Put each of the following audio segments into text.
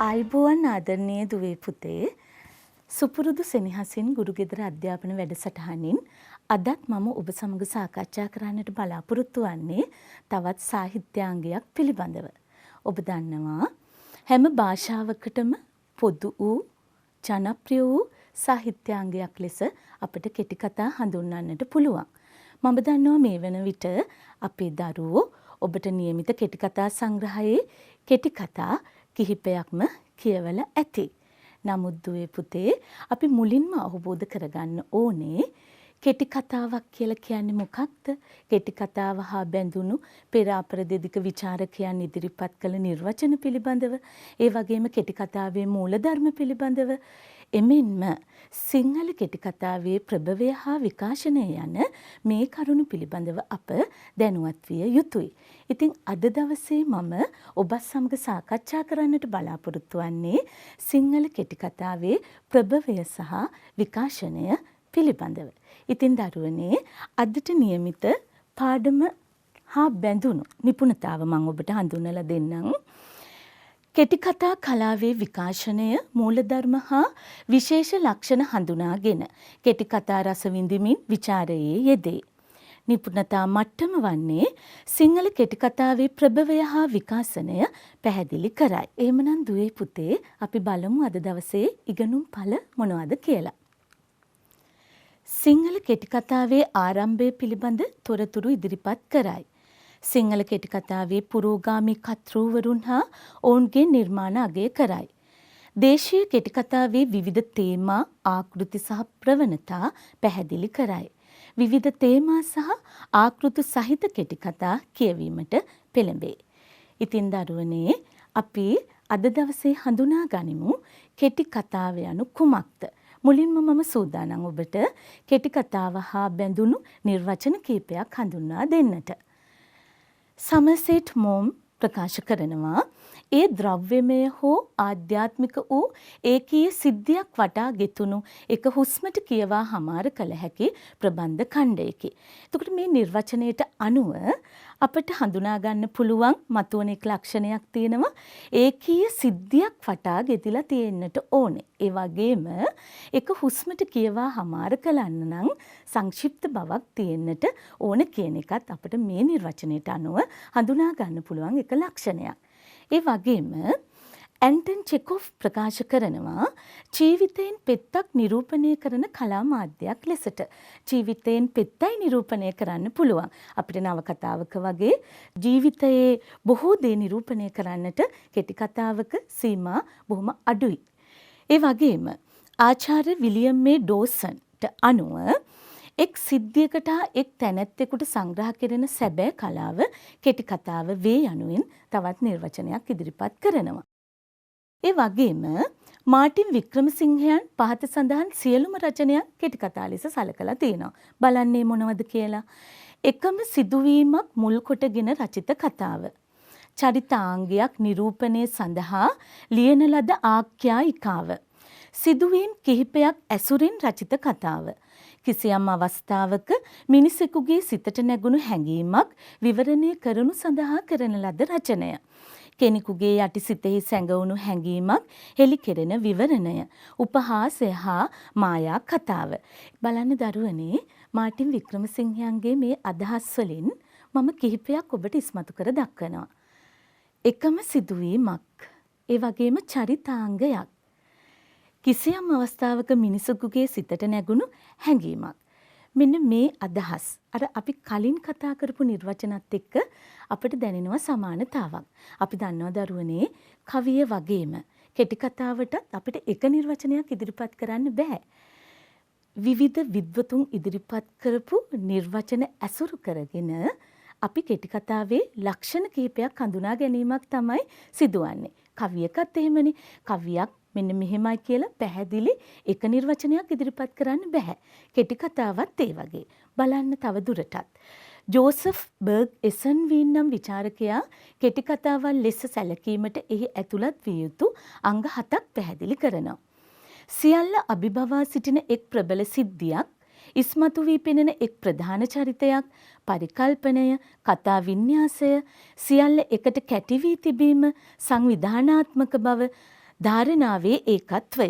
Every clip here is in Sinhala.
ආයුබෝවන් ආදරණීය දුවේ පුතේ සුපුරුදු සෙනෙහසින් ගුරුගෙදර අධ්‍යාපන වැඩසටහනින් අදත් මම ඔබ සමග සාකච්ඡා කරන්නට බලාපොරොත්තු වන්නේ තවත් සාහිත්‍යාංගයක් පිළිබඳව. ඔබ දන්නවා හැම භාෂාවකටම පොදු වූ ජනප්‍රිය වූ සාහිත්‍යාංගයක් ලෙස අපිට කෙටි කතා හඳුන්වන්නට පුළුවන්. මම දන්නවා මේ වන විට අපේ දරුවෝ ඔබට නියමිත කෙටි කතා සංග්‍රහයේ කෙටි කතා කිහිපයක්ම කියවලා ඇති. නමුත් දුවේ පුතේ අපි මුලින්ම අවබෝධ කරගන්න ඕනේ කෙටි කතාවක් කියලා කියන්නේ මොකක්ද? කෙටි කතාව හා බැඳුණු පෙර අපරදෙදික විචාරකයන් ඉදිරිපත් කළ නිර්වචන පිළිබඳව, ඒ වගේම කෙටි කතාවේ මූලධර්ම පිළිබඳව, එමෙන්ම සිංහල කෙටි කතාවේ ප්‍රභවය හා විකාශනය යන මේ කරුණු පිළිබඳව අප දැනුවත් විය යුතුයි. ඉතින් අද දවසේ මම ඔබත් සමග සාකච්ඡා කරන්නට බලාපොරොත්තු වන්නේ සිංහල කෙටි කතාවේ ප්‍රභවය සහ විකාශනය පිළිබඳව. ඉතින් දරුවනේ අදට නියමිත පාඩම හා බැඳුණු නිපුණතාව මම ඔබට හඳුන්වලා දෙන්නම්. කෙටි කතා කලාවේ විකාශනය මූලධර්ම හා විශේෂ ලක්ෂණ හඳුනාගෙන කෙටි කතා රස විඳිමින් විචාරයේ යෙදේ. නිපුණතා මට්ටම වන්නේ සිංහල කෙටි කතාවේ ප්‍රභවය හා විකාශනය පැහැදිලි කරයි. එහෙමනම් දුවේ පුතේ අපි බලමු අද දවසේ ඉගෙනුම් ඵල මොනවද කියලා. සිංහල කෙටි කතාවේ ආරම්භය පිළිබඳ තොරතුරු ඉදිරිපත් කරයි. සිංහල කෙටි කතාවේ පුරෝගාමී කර්තෘවරුන් හා ඔවුන්ගේ නිර්මාණ අගය කරයි. දේශීය කෙටි කතාවේ විවිධ තේමා, ආකෘති සහ ප්‍රවණතා පැහැදිලි කරයි. විවිධ තේමා සහ ආකෘති සහිත කෙටි කතා කියවීමට පෙළඹේ. ඉතින් දරුවනේ අපි අද දවසේ හඳුනා ගනිමු කෙටි කතාව යනු කුමක්ද? මුලින්ම මම සූදානම් ඔබට කෙටි කතාව හා බැඳුණු නිර්වචන කීපයක් හඳුන්වා දෙන්නට. සමර්සෙට් මෝම් ප්‍රකාශ කරනවා ඒ ද්‍රව්‍යමය හෝ ආධ්‍යාත්මික වූ ඒකීය සිද්ධියක් වටා ගෙතුණු එක හුස්මට කියවා හමාර කළ හැකි ප්‍රබන්ධ ඛණ්ඩයකි. එතකොට මේ නිර්වචනයට අනුව අපට හඳුනා ගන්න පුළුවන් මතුවන එක් ලක්ෂණයක් තියෙනවා ඒකීය සිද්ධියක් වටා ගෙතිලා තියෙන්නට ඕනේ. ඒ වගේම එක හුස්මට කියවා හමාර කළන්න නම් සංක්ෂිප්ත බවක් තියෙන්නට ඕන කියන එකත් අපිට මේ නිර්වචනයට අනුව හඳුනා ගන්න පුළුවන් එක ලක්ෂණයක්. ඒ වගේම ඇන්ටන් චෙකොව් ප්‍රකාශ කරනවා ජීවිතයෙන් පෙත්තක් නිරූපණය කරන කලා මාධ්‍යයක් ලෙසට. ජීවිතයෙන් පෙත්තයි නිරූපණය කරන්න පුළුවන්. අපිට නවකතාවක වගේ ජීවිතයේ බොහෝ දේ නිරූපණය කරන්නට කෙටි කතාවක සීමා බොහොම අඩුයි. ඒ වගේම ආචාර්ය විලියම් මේ ඩෝසන්ට අනුව එක් සිද්ධියකට හා එක් තැනැත්තෙකුට සංග්‍රහ කෙරෙන සැබෑ කලාව කෙටි කතාව වේ යනුවෙන් තවත් නිර්වචනයක් ඉදිරිපත් කරනවා. ඒ වගේම මාටින් වික්‍රමසිංහයන් පහත සඳහන් සියලුම රචනයන් කෙටි කතා ලෙස සලකලා තියෙනවා. බලන්නේ මොනවද කියලා. එකම සිදුවීමක් මුල් කොටගෙන රචිත කතාව. චරිතාංගයක් නිරූපණය සඳහා ලියන ලද ආඛ්‍යායිකාව. සිදුවීම් කිහිපයක් ඇසුරින් රචිත කතාව. කිසියම් අවස්ථාවක මිනිසෙකුගේ සිතට නැගුණු හැඟීමක් විවරණය කරනු සඳහා කරන ලද රචනය. කෙනෙකුගේ යටි සිතෙහි සැඟවුණු හැඟීමක් හෙළි කෙරෙන විවරණය. උපහාසය හා මායා කතාව. බලන්න දරුවනේ මාටින් වික්‍රමසිංහයන්ගේ මේ අදහස් වලින් මම කිහිපයක් ඔබට ඉස්මතු කර දක්වනවා. එකම සිදුවීමක්, ඒ වගේම චරිතාංගයක්. කිසියම් අවස්ථාවක මිනිසෙකුගේ සිතට නැගුණු හැඟීමක්. මෙන්න මේ අදහස් අර අපි කලින් කතා කරපු නිර්වචනත් එක්ක අපිට දැනෙනවා සමානතාවක්. අපි දන්නවා දරුවනේ කවිය වගේම කෙටි කතාවටත් අපිට එක නිර්වචනයක් ඉදිරිපත් කරන්න බෑ. විවිධ විද්වතුන් ඉදිරිපත් කරපු නිර්වචන ඇසුරු කරගෙන අපි කෙටි කතාවේ ලක්ෂණ කිහිපයක් හඳුනා ගැනීමක් තමයි සිදුවන්නේ. කවියකත් එහෙමනේ. කවියක් මෙන්න මෙහෙමයි කියලා පැහැදිලි එක නිර්වචනයක් ඉදිරිපත් කරන්න බෑ. කෙටි කතාවත් ඒ වගේ. බලන්න තව දුරටත්. ජෝසප් බර්ග් එසන්වීන් නම් විචාරකයා කෙටි කතාවල් ලෙස සැලකීමට එහි ඇතුළත් විය යුතු අංග 7ක් පැහැදිලි කරනවා. සියල්ල අභිබවා සිටින එක් ප්‍රබල සිද්ධියක්, ඉස්මතු වී පෙනෙන එක් ප්‍රධාන චරිතයක්, පරිකල්පනය, කතා වින්‍යාසය, සියල්ල එකට කැටි වී තිබීම, සංවිධානාත්මක බව, ධාරණාවේ ඒකත්වය.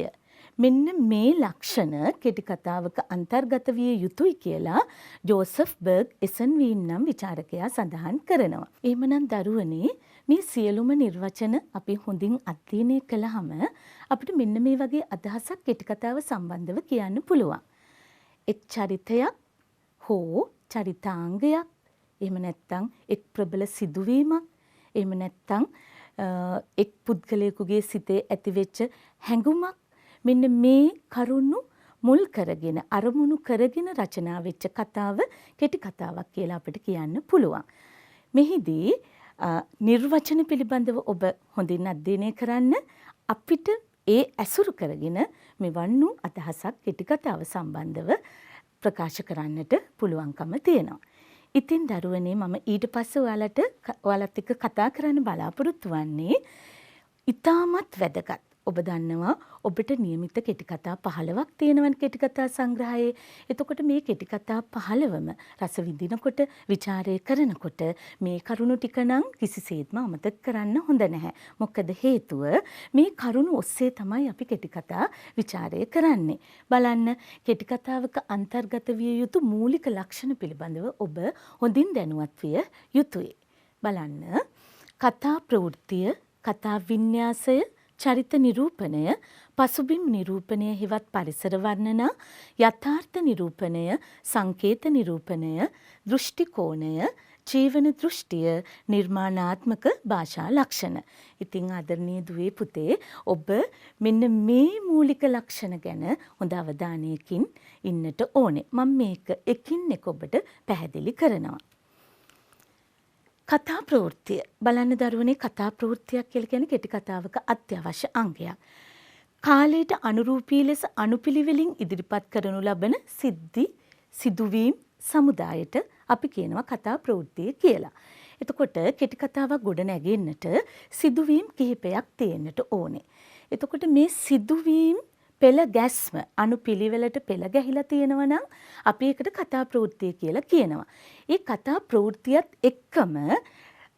මෙන්න මේ ලක්ෂණ කෙටි කතාවක අන්තර්ගත විය යුතුයි කියලා ජෝසෆ් බර්ග් එසන්වීන් නම් විචාරකයා සඳහන් කරනවා. එහෙමනම් දරුවනේ මේ සියලුම නිර්වචන අපි හොඳින් අධ්‍යයනය කළාම අපිට මෙන්න මේ වගේ අදහසක් කෙටි කතාව සම්බන්ධව කියන්න පුළුවන්. එක් චරිතයක් හෝ චරිතාංගයක්, එහෙම නැත්නම් එක් ප්‍රබල සිදුවීමක්, එහෙම නැත්නම් එක් පුද්ගලයෙකුගේ සිතේ ඇතිවෙච්ච හැඟුමක්, මෙන්න මේ කරුණු මුල් කරගෙන අරමුණු කරගෙන රචනා වෙච්ච කතාව කෙටි කතාවක් කියලා අපිට කියන්න පුළුවන්. මෙහිදී නිර්වචන පිළිබඳව ඔබ හොඳින් අධ්‍යයනය කරන්න. අපිට ඒ ඇසුරු කරගෙන මෙවන් වූ අදහසක් කෙටි කතාව සම්බන්ධව ප්‍රකාශ කරන්නට පුළුවන්කම තියෙනවා. ඉතින් දරුවනේ මම ඊට පස්සේ ඔයාලත් එක්ක කතා කරන්න බලාපොරොත්තු වෙන්නේ ඉතාමත් වැදගත්. ඔබ දන්නවා ඔබට නියමිත කෙටි කතා 15ක් තියෙනවනේ කෙටි කතා සංග්‍රහයේ. එතකොට මේ කෙටි කතා 15ම රස විඳිනකොට, ਵਿਚාරය කරනකොට මේ කරුණු ටික නම් කිසිසේත්ම අමතක කරන්න හොඳ නැහැ. මොකද හේතුව මේ කරුණු ඔස්සේ තමයි අපි කෙටි කතා ਵਿਚාරය කරන්නේ. බලන්න කෙටි කතාවක අන්තර්ගත විය යුතු මූලික ලක්ෂණ පිළිබඳව ඔබ හොඳින් දැනුවත් විය යුතුයි. බලන්න කතා ප්‍රවෘත්තිය, කතා වින්‍යාසය, චරිත නිරූපණය, පසුබිම් නිරූපණය හෙවත් පරිසර වර්ණනා, යථාර්ථ නිරූපණය, සංකේත නිරූපණය, දෘෂ්ටි කෝණය, ජීවන දෘෂ්ටිය, නිර්මාණාත්මක භාෂා ලක්ෂණ. ඉතින් ආදරණීය දුවේ පුතේ ඔබ මෙන්න මේ මූලික ලක්ෂණ ගැන හොඳ අවධානයකින් ඉන්නට ඕනේ. මම මේක එකින් එක ඔබට පැහැදිලි කරනවා. කතා ප්‍රවෘත්තිය. බලන්න දරුවනේ කතා ප්‍රවෘත්තියක් කියලා කියන්නේ කෙටි කතාවක අත්‍යවශ්‍ය අංගයක්. කාලයට අනුරූපී ලෙස අනුපිළිවෙලින් ඉදිරිපත් කරනු ලබන සිදුවීම් සමුදායට අපි කියනවා කතා ප්‍රවෘත්තිය කියලා. එතකොට කෙටි කතාවක් ගොඩ නැගෙන්නට සිදුවීම් කිහිපයක් තියෙන්නට ඕනේ. එතකොට මේ සිදුවීම් පෙළ ගැස්ම අනුපිළිවෙලට පෙළ ගැහිලා තියෙනවා නම් අපි ඒකට කතා ප්‍රවෘත්තිය කියලා කියනවා. ඒ කතා ප්‍රවෘත්තියත් එක්කම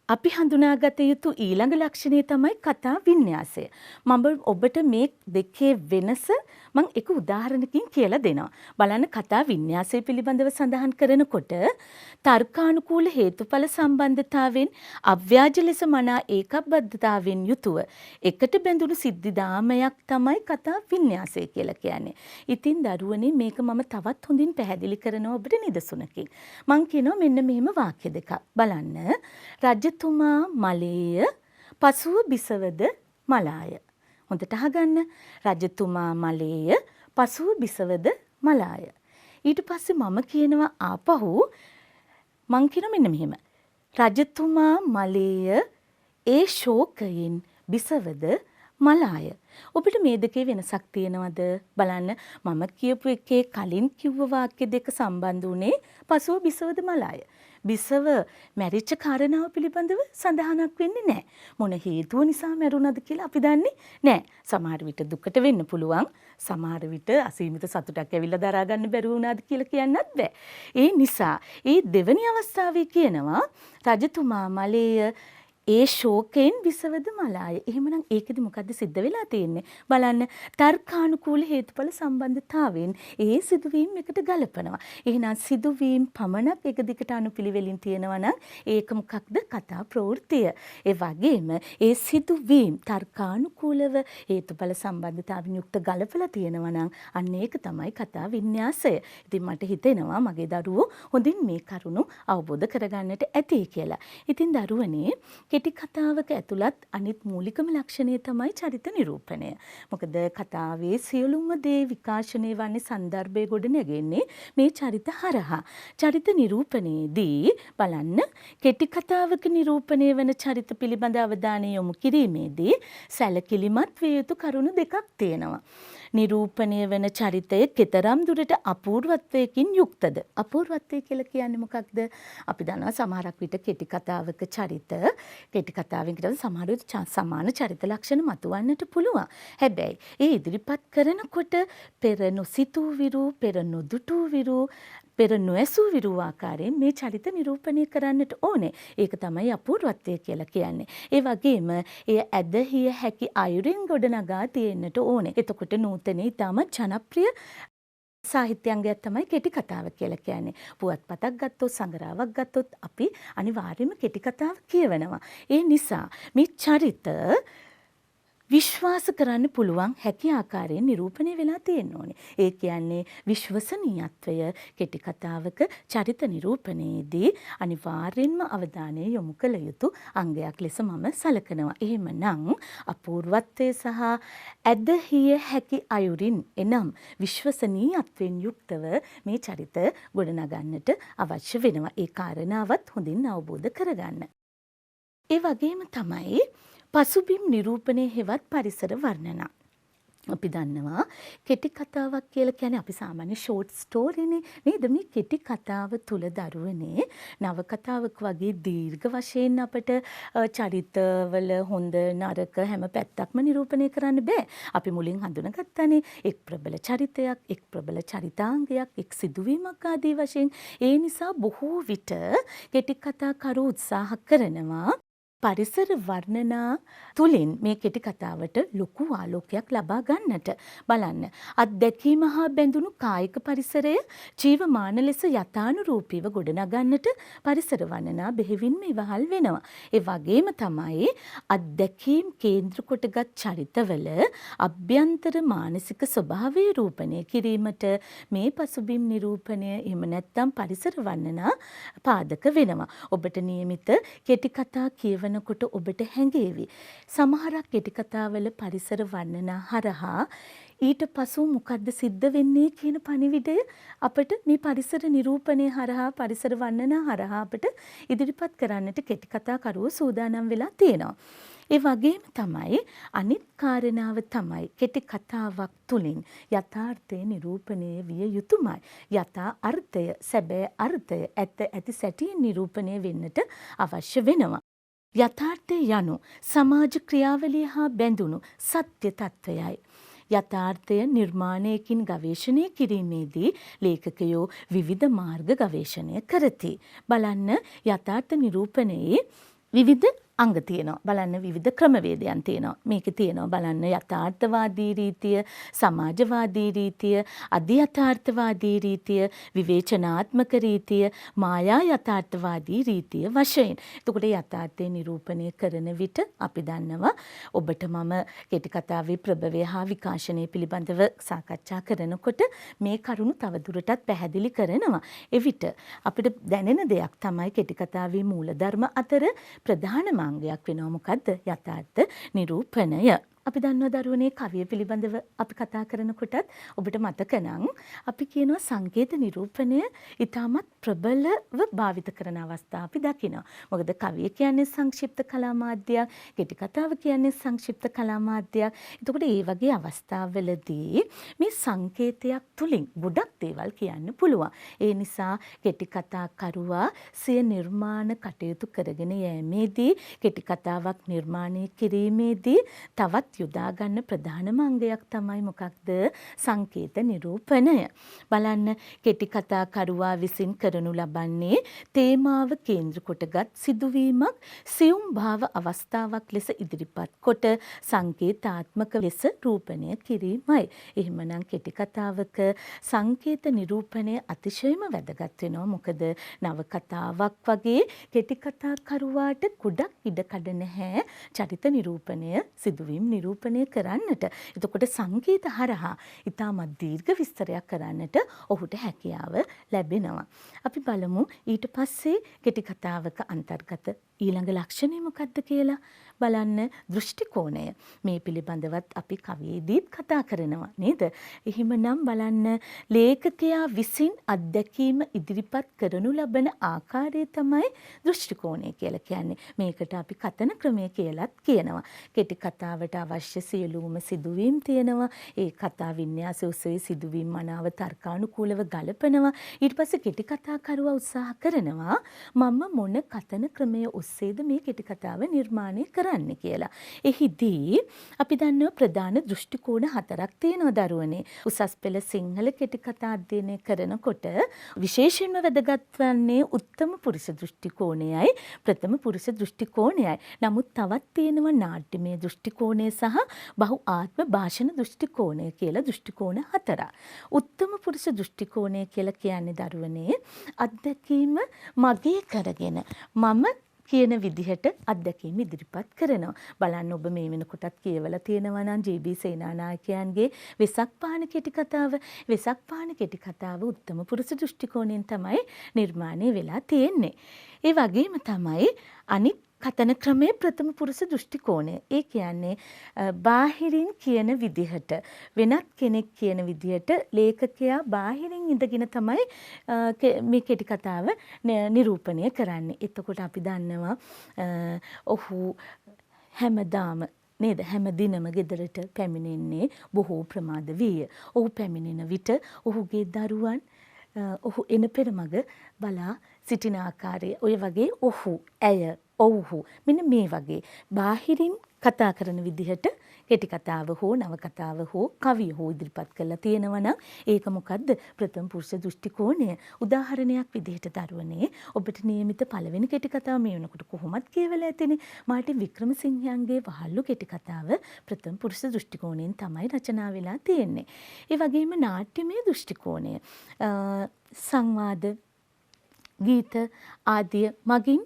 අපි හඳුනාගත යුතු ඊළඟ ලක්ෂණය තමයි කතා වින්‍යාසය. මම ඔබට මේ දෙකේ වෙනස මම එක උදාහරණකින් කියලා දෙනවා. බලන්න කතා වින්‍යාසය පිළිබඳව සඳහන් කරනකොට තර්කානුකූල හේතුඵල සම්බන්ධතාවෙන් අව්‍යාජ ලෙස මනා ඒකබද්ධතාවෙන් යුතුව එකට බැඳුණු සිද්ධිදාමයක් තමයි කතා වින්‍යාසය කියලා කියන්නේ. ඉතින් දරුවනේ මේක මම තවත් හොඳින් පැහැදිලි කරනවා ඔබට නිදසුනකින්. මම කියනවා මෙන්න මෙහෙම වාක්‍ය දෙකක්. බලන්න රජතුමා මලේය පසුව බිසවද මලාය. හොඳට අහගන්න. රජතුමා මලේය පසුව බිසවද මලාය. ඊට පස්සේ මම කියනවා ආපහු මං කියන මෙන්න මෙහෙම. රජතුමා මලේය ඒ ශෝකයෙන් බිසවද මලාය. ඔබට මේ දෙකේ වෙනසක් තියෙනවද? බලන්න මම කියපු එකේ කලින් කිව්ව වාක්‍ය දෙක සම්බන්ධ වුණේ පසුව බිසවද මලාය. බිසව මැරිච්ච කාරණාව පිළිබඳව සඳහනක් වෙන්නේ නැහැ. මොන හේතුව නිසා මැරුණද කියලා අපි දන්නේ නැහැ. සමහර විට දුකට වෙන්න පුළුවන්. සමහර විට අසීමිත සතුටක් ඇවිල්ලා දරා ගන්න බැරි වුණාද කියලා කියන්නත් බෑ. ඒ නිසා ඒ දෙවැනි අවස්ථාවේ කියනවා රජතුමා මලේය ඒ ශෝකයෙන් බිසවද මලාය. එහෙමනම් ඒකෙදි මොකද්ද සිද්ධ වෙලා තියෙන්නේ? බලන්න තර්කානුකූල හේතුඵල සම්බන්ධතාවයෙන් ඒ සිදුවීම් එකට ගලපනවා. එහෙනම් සිදුවීම් පමණක් එක දිගට අනුපිළිවෙලින් තියෙනවා නම් ඒක මොකක්ද? කතා ප්‍රවෘත්තිය. ඒ වගේම ඒ සිදුවීම් තර්කානුකූලව හේතුඵල සම්බන්ධතාවයෙන් යුක්ත ගලපලා තියෙනවා නම් අන්න ඒක තමයි කතා වින්‍යාසය. ඉතින් මට හිතෙනවා මගේ දරුවෝ හොඳින් මේ කරුණු අවබෝධ කරගන්නට ඇති කියලා. ඉතින් දරුවනේ කෙටි කතාවක ඇතුළත් අනිත් මූලිකම ලක්ෂණය තමයි චරිත නිරූපණය. මොකද කතාවේ සියලුම දේ විකාශනය වන්නේ සන්දර්භය ගොඩ නැගෙන්නේ මේ චරිත හරහා. චරිත නිරූපණයේදී බලන්න කෙටි කතාවක නිරූපණය වන චරිත පිළිබඳ අවධානය යොමු කිරීමේදී සැලකිලිමත් විය යුතු කරුණු දෙකක් තියෙනවා. නිරූපණය වන චරිතය කෙතරම් දුරට අපූර්වත්වයකින් යුක්තද? අපූර්වත්වය කියලා කියන්නේ මොකක්ද? අපි දන්නවා සමහරක් විට කෙටි කතාවක චරිත කෙටි කතාවෙන් කියනවා සමහර විට සමාන චරිත ලක්ෂණ මතුවන්නට පුළුවන්. හැබැයි ඒ ඉදිරිපත් කරනකොට පෙර නොසිතූ විරු, පෙර නොදුටු විරු පෙර නොඇසූ විරූ ආකාරයෙන් මේ චරිත නිරූපණය කරන්නට ඕනේ. ඒක තමයි අපූර්වත්වය කියලා කියන්නේ. ඒ වගේම එය ඇදහිය හැකි අයුරින් ගොඩනගා තියෙන්නට ඕනේ. එතකොට නූතනයේ ඉතාමත් ජනප්‍රිය සාහිත්‍යංගයක් තමයි කෙටි කතාව කියලා කියන්නේ. පුවත්පතක් ගත්තොත් සඟරාවක් ගත්තොත් අපි අනිවාර්යයෙන්ම කෙටි කතාව කියවනවා. ඒ නිසා මේ චරිත විශ්වාස කරන්න පුළුවන් හැකි ආකාරයෙන් නිරූපණය වෙලා තියෙන්න ඕනේ. ඒ කියන්නේ විශ්වසනීයත්වය කෙටි කතාවක චරිත නිරූපණයේදී අනිවාර්යෙන්ම අවධානය යොමු කළ යුතු අංගයක් ලෙස මම සලකනවා. එහෙමනම් අපූර්වත්වය සහ ඇදහිය හැකි අයුරින් එනම් විශ්වසනීයත්වයෙන් යුක්තව මේ චරිත ගොඩනගන්නට අවශ්‍ය වෙනවා. ඒ කාරණාවත් හොඳින් අවබෝධ කරගන්න. ඒ වගේම තමයි පසුබිම් නිරූපණය හෙවත් පරිසර වර්ණනා. අපි දන්නවා කෙටි කතාවක් කියලා කියන්නේ අපි සාමාන්‍ය ෂෝට් ස්ටෝරිනේ නේද? මේ කෙටි කතාව තුල දරුවනේ නවකතාවක් වගේ දීර්ඝ වශයෙන් අපිට චරිතවල හොඳ නරක හැම පැත්තක්ම නිරූපණය කරන්න බෑ. අපි මුලින් හඳුනගත්තානේ එක් ප්‍රබල චරිතයක්, එක් ප්‍රබල චරිතාංගයක්, එක් සිදුවීමක් ආදී වශයෙන්. ඒ නිසා බොහෝ විට කෙටි කතා කරු උත්සාහ කරනවා පරිසර වර්ණනා තුලින් මේ කෙටි කතාවට ලොකු ආලෝකයක් ලබා ගන්නට. බලන්න අත්දැකීම හා බැඳුණු කායික පරිසරය ජීවමාන ලෙස යථානුරූපීව ගොඩනගන්නට පරිසර වර්ණනා බෙහෙවින්ම ඉවහල් වෙනවා. ඒ වගේම තමයි අත්දැකීම් කේන්ද්‍ර කොටගත් චරිතවල අභ්‍යන්තර මානසික ස්වභාවය රූපණය කිරීමට මේ පසුබිම් නිරූපණය එහෙම නැත්නම් පරිසර වර්ණනා පාදක වෙනවා. ඔබට නියමිත කෙටි කතා කියවනකොට ඔබට හැඟේවි. සමහරක් කෙටි කතාවල පරිසර වර්ණනා හරහා ඊට පසු මොකද්ද සිද්ධ වෙන්නේ කියන පණිවිඩය අපිට මේ පරිසර නිරූපණය හරහා පරිසර වර්ණනා හරහා අපිට ඉදිරිපත් කරන්නට කෙටි කතා කරුවෝ සූදානම් වෙලා තියෙනවා. ඒ වගේම තමයි අනිත් කාරණාව තමයි කෙටි කතාවක් තුලින් යථාර්ථය නිරූපණය විය යුතුමයි. යථා අර්ථය, සැබෑ අර්ථය ඇති සැටියෙන් නිරූපණය වෙන්නට අවශ්‍ය වෙනවා. යථාර්ථය යනු සමාජ ක්‍රියාවලිය හා බැඳුණු සත්‍ය තත්වයයි. යථාර්ථය නිර්මාණයකින් ගවේෂණය කිරීමේදී ලේඛකයෝ විවිධ මාර්ග ගවේෂණය කරති. බලන්න යථාර්ථ නිරූපණයේ විවිධ අංග තියෙනවා. බලන්න විවිධ ක්‍රමවේදයන් තියෙනවා. මේකේ තියෙනවා බලන්න යථාර්ථවාදී රීතිය, සමාජවාදී රීතිය, අධියථාර්ථවාදී රීතිය, විවේචනාත්මක රීතිය, මායා යථාර්ථවාදී රීතිය වශයෙන්. එතකොට යථාර්ථය නිරූපණය කරන විට අපි දන්නවා ඔබට මම කෙටි කතාවේ ප්‍රභවය හා විකාශනය පිළිබඳව සාකච්ඡා කරනකොට මේ කරුණු තවදුරටත් පැහැදිලි කරනවා. එවිට අපිට දැනෙන දෙයක් තමයි කෙටි කතාවේ මූලධර්ම අතර ප්‍රධානම අංගයක් වෙනවා මොකද්ද? යථාර්ථ නිරූපණය. අපි දන්නවා දරුවනේ කවිය පිළිබඳව අපි කතා කරනකොටත් ඔබට මතක නම් අපි කියනවා සංකේත නිරූපණය ඉතාමත් ප්‍රබලව භාවිත කරන අවස්ථා අපි දකිනවා. මොකද කවිය කියන්නේ සංක්ෂිප්ත කලා මාධ්‍යයක්, කෙටි කතාව කියන්නේ සංක්ෂිප්ත කලා මාධ්‍යයක්. එතකොට මේ වගේ අවස්ථාවලදී මේ සංකේතයක් තුලින් ගොඩක් දේවල් කියන්න පුළුවන්. ඒ නිසා කෙටි කතා කරුවා සිය නිර්මාණ කටයුතු කරගෙන යෑමේදී කෙටි කතාවක් නිර්මාණය කිරීමේදී තවත් යොදා ගන්න ප්‍රධානම අංගයක් තමයි මොකක්ද? සංකේත නිරූපණය. බලන්න කෙටි කතා කරුවා විසින් කරනු ලබන්නේ තේමාව කේන්ද්‍ර කොටගත් සිදුවීමක් සියුම් භාව අවස්ථාවක් ලෙස ඉදිරිපත් කොට සංකේතාත්මක ලෙස රූපණය කිරීමයි. එහෙමනම් කෙටි කතාවක සංකේත නිරූපණය අතිශයම වැදගත් වෙනවා. මොකද නව කතාවක් වගේ කෙටි කතා කරුවාට ගොඩක් ඉඩකඩ නැහැ චරිත නිරූපණය සිදුවීම් නිරූපණය කරන්නට. එතකොට සංකේත හරහා ඉතාමත් දීර්ඝ විස්තරයක් කරන්නට ඔහුට හැකියාව ලැබෙනවා. අපි බලමු ඊට පස්සේ කෙටි කතාවක අන්තර්ගත ඊළඟ ලක්ෂණය මොකක්ද කියලා. බලන්න දෘෂ්ටි කෝණය. මේ පිළිබඳවත් අපි කවියේදීත් කතා කරනවා නේද? එහෙමනම් බලන්න ලේඛකයා විසින් අත්දැකීම ඉදිරිපත් කරනු ලබන ආකාරය තමයි දෘෂ්ටි කෝණය කියලා කියන්නේ. මේකට අපි කතන ක්‍රමය කියලාත් කියනවා. කෙටි කතාවට අවශ්‍ය සියලුම සිදුවීම් තියෙනවා. ඒ කතා වින්‍යාසය ඔස්සේ සිදුවීම් මනාව තර්කානුකූලව ගලපනවා. ඊට පස්සේ කෙටි කතා කරුවා උත්සාහ කරනවා මම මොන කතන ක්‍රමය ඔස්සේද මේ කෙටි කතාව නිර්මාණය කරන්නේ කරන්නේ කියලා. එහිදී අපි දන්නවා ප්‍රධාන දෘෂ්ටි කෝණ 4ක් තියෙනවා දරුවනේ. උසස් පෙළ සිංහල කෙටි කතා අධ්‍යයනය කරනකොට විශේෂයෙන්ම වැදගත් වන්නේ උත්තම පුරුෂ දෘෂ්ටි කෝණයයි ප්‍රථම පුරුෂ දෘෂ්ටි කෝණයයි. නමුත් තවත් තියෙනවා නාට්‍යමය දෘෂ්ටි කෝණය සහ බහු ආත්ම භාෂණ දෘෂ්ටි කෝණය කියලා දෘෂ්ටි කෝණ 4ක්. උත්තම පුරුෂ දෘෂ්ටි කෝණය කියලා කියන්නේ දරුවනේ අත්දැකීම මගේ කරගෙන මම කියන විදිහට අත්දැකීම් ඉදිරිපත් කරනවා. බලන්න ඔබ මේ වෙනකොටත් කියවලා තියෙනවා නම් ජී.බී. සේනානායකයන්ගේ වෙසක් පහන කෙටි කතාව. වෙසක් පහන කෙටි කතාව උත්තම පුරුෂ දෘෂ්ටි කෝණයෙන් තමයි නිර්මාණය වෙලා තියෙන්නේ. ඒ වගේම තමයි අනිත් කතන ක්‍රමයේ ප්‍රථම පුරුෂ දෘෂ්ටි කෝණය. ඒ කියන්නේ බාහිරින් කියන විදිහට වෙනත් කෙනෙක් කියන විදිහට ලේඛකයා බාහිරින් ඉඳගෙන තමයි මේ කෙටි කතාව නිරූපණය කරන්නේ. එතකොට අපි දන්නවා ඔහු හැමදාම නේද හැමදිනම ගෙදරට පැමිණෙන්නේ බොහෝ ප්‍රමාද වීය. ඔහු පැමිණෙන විට ඔහුගේ දරුවන් ඔහු එන පෙරමග බලා සිටින ආකාරය ඔය වගේ ඔහු ඇය ඔව්හු මෙන්න මේ වගේ බාහිරින් කතා කරන විදිහට කෙටි කතාව හෝ නවකතාව හෝ කවිය හෝ ඉදිරිපත් කරලා තියෙනවා නම් ඒක මොකද්ද ප්‍රථම පුරුෂ දෘෂ්ටි කෝණය. උදාහරණයක් විදිහට දරුවනේ ඔබට නියමිත පළවෙනි කෙටි කතාව මේ වෙනකොට කොහොමත් කියවලා ඇතිනේ. මාර්ටින් වික්‍රමසිංහයන්ගේ වහල්ලු කෙටි කතාව ප්‍රථම පුරුෂ දෘෂ්ටි කෝණයෙන් තමයි රචනා වෙලා තියෙන්නේ. ඒ වගේම නාට්‍යමය දෘෂ්ටි කෝණය සංවාද ගීත ආදිය මගින්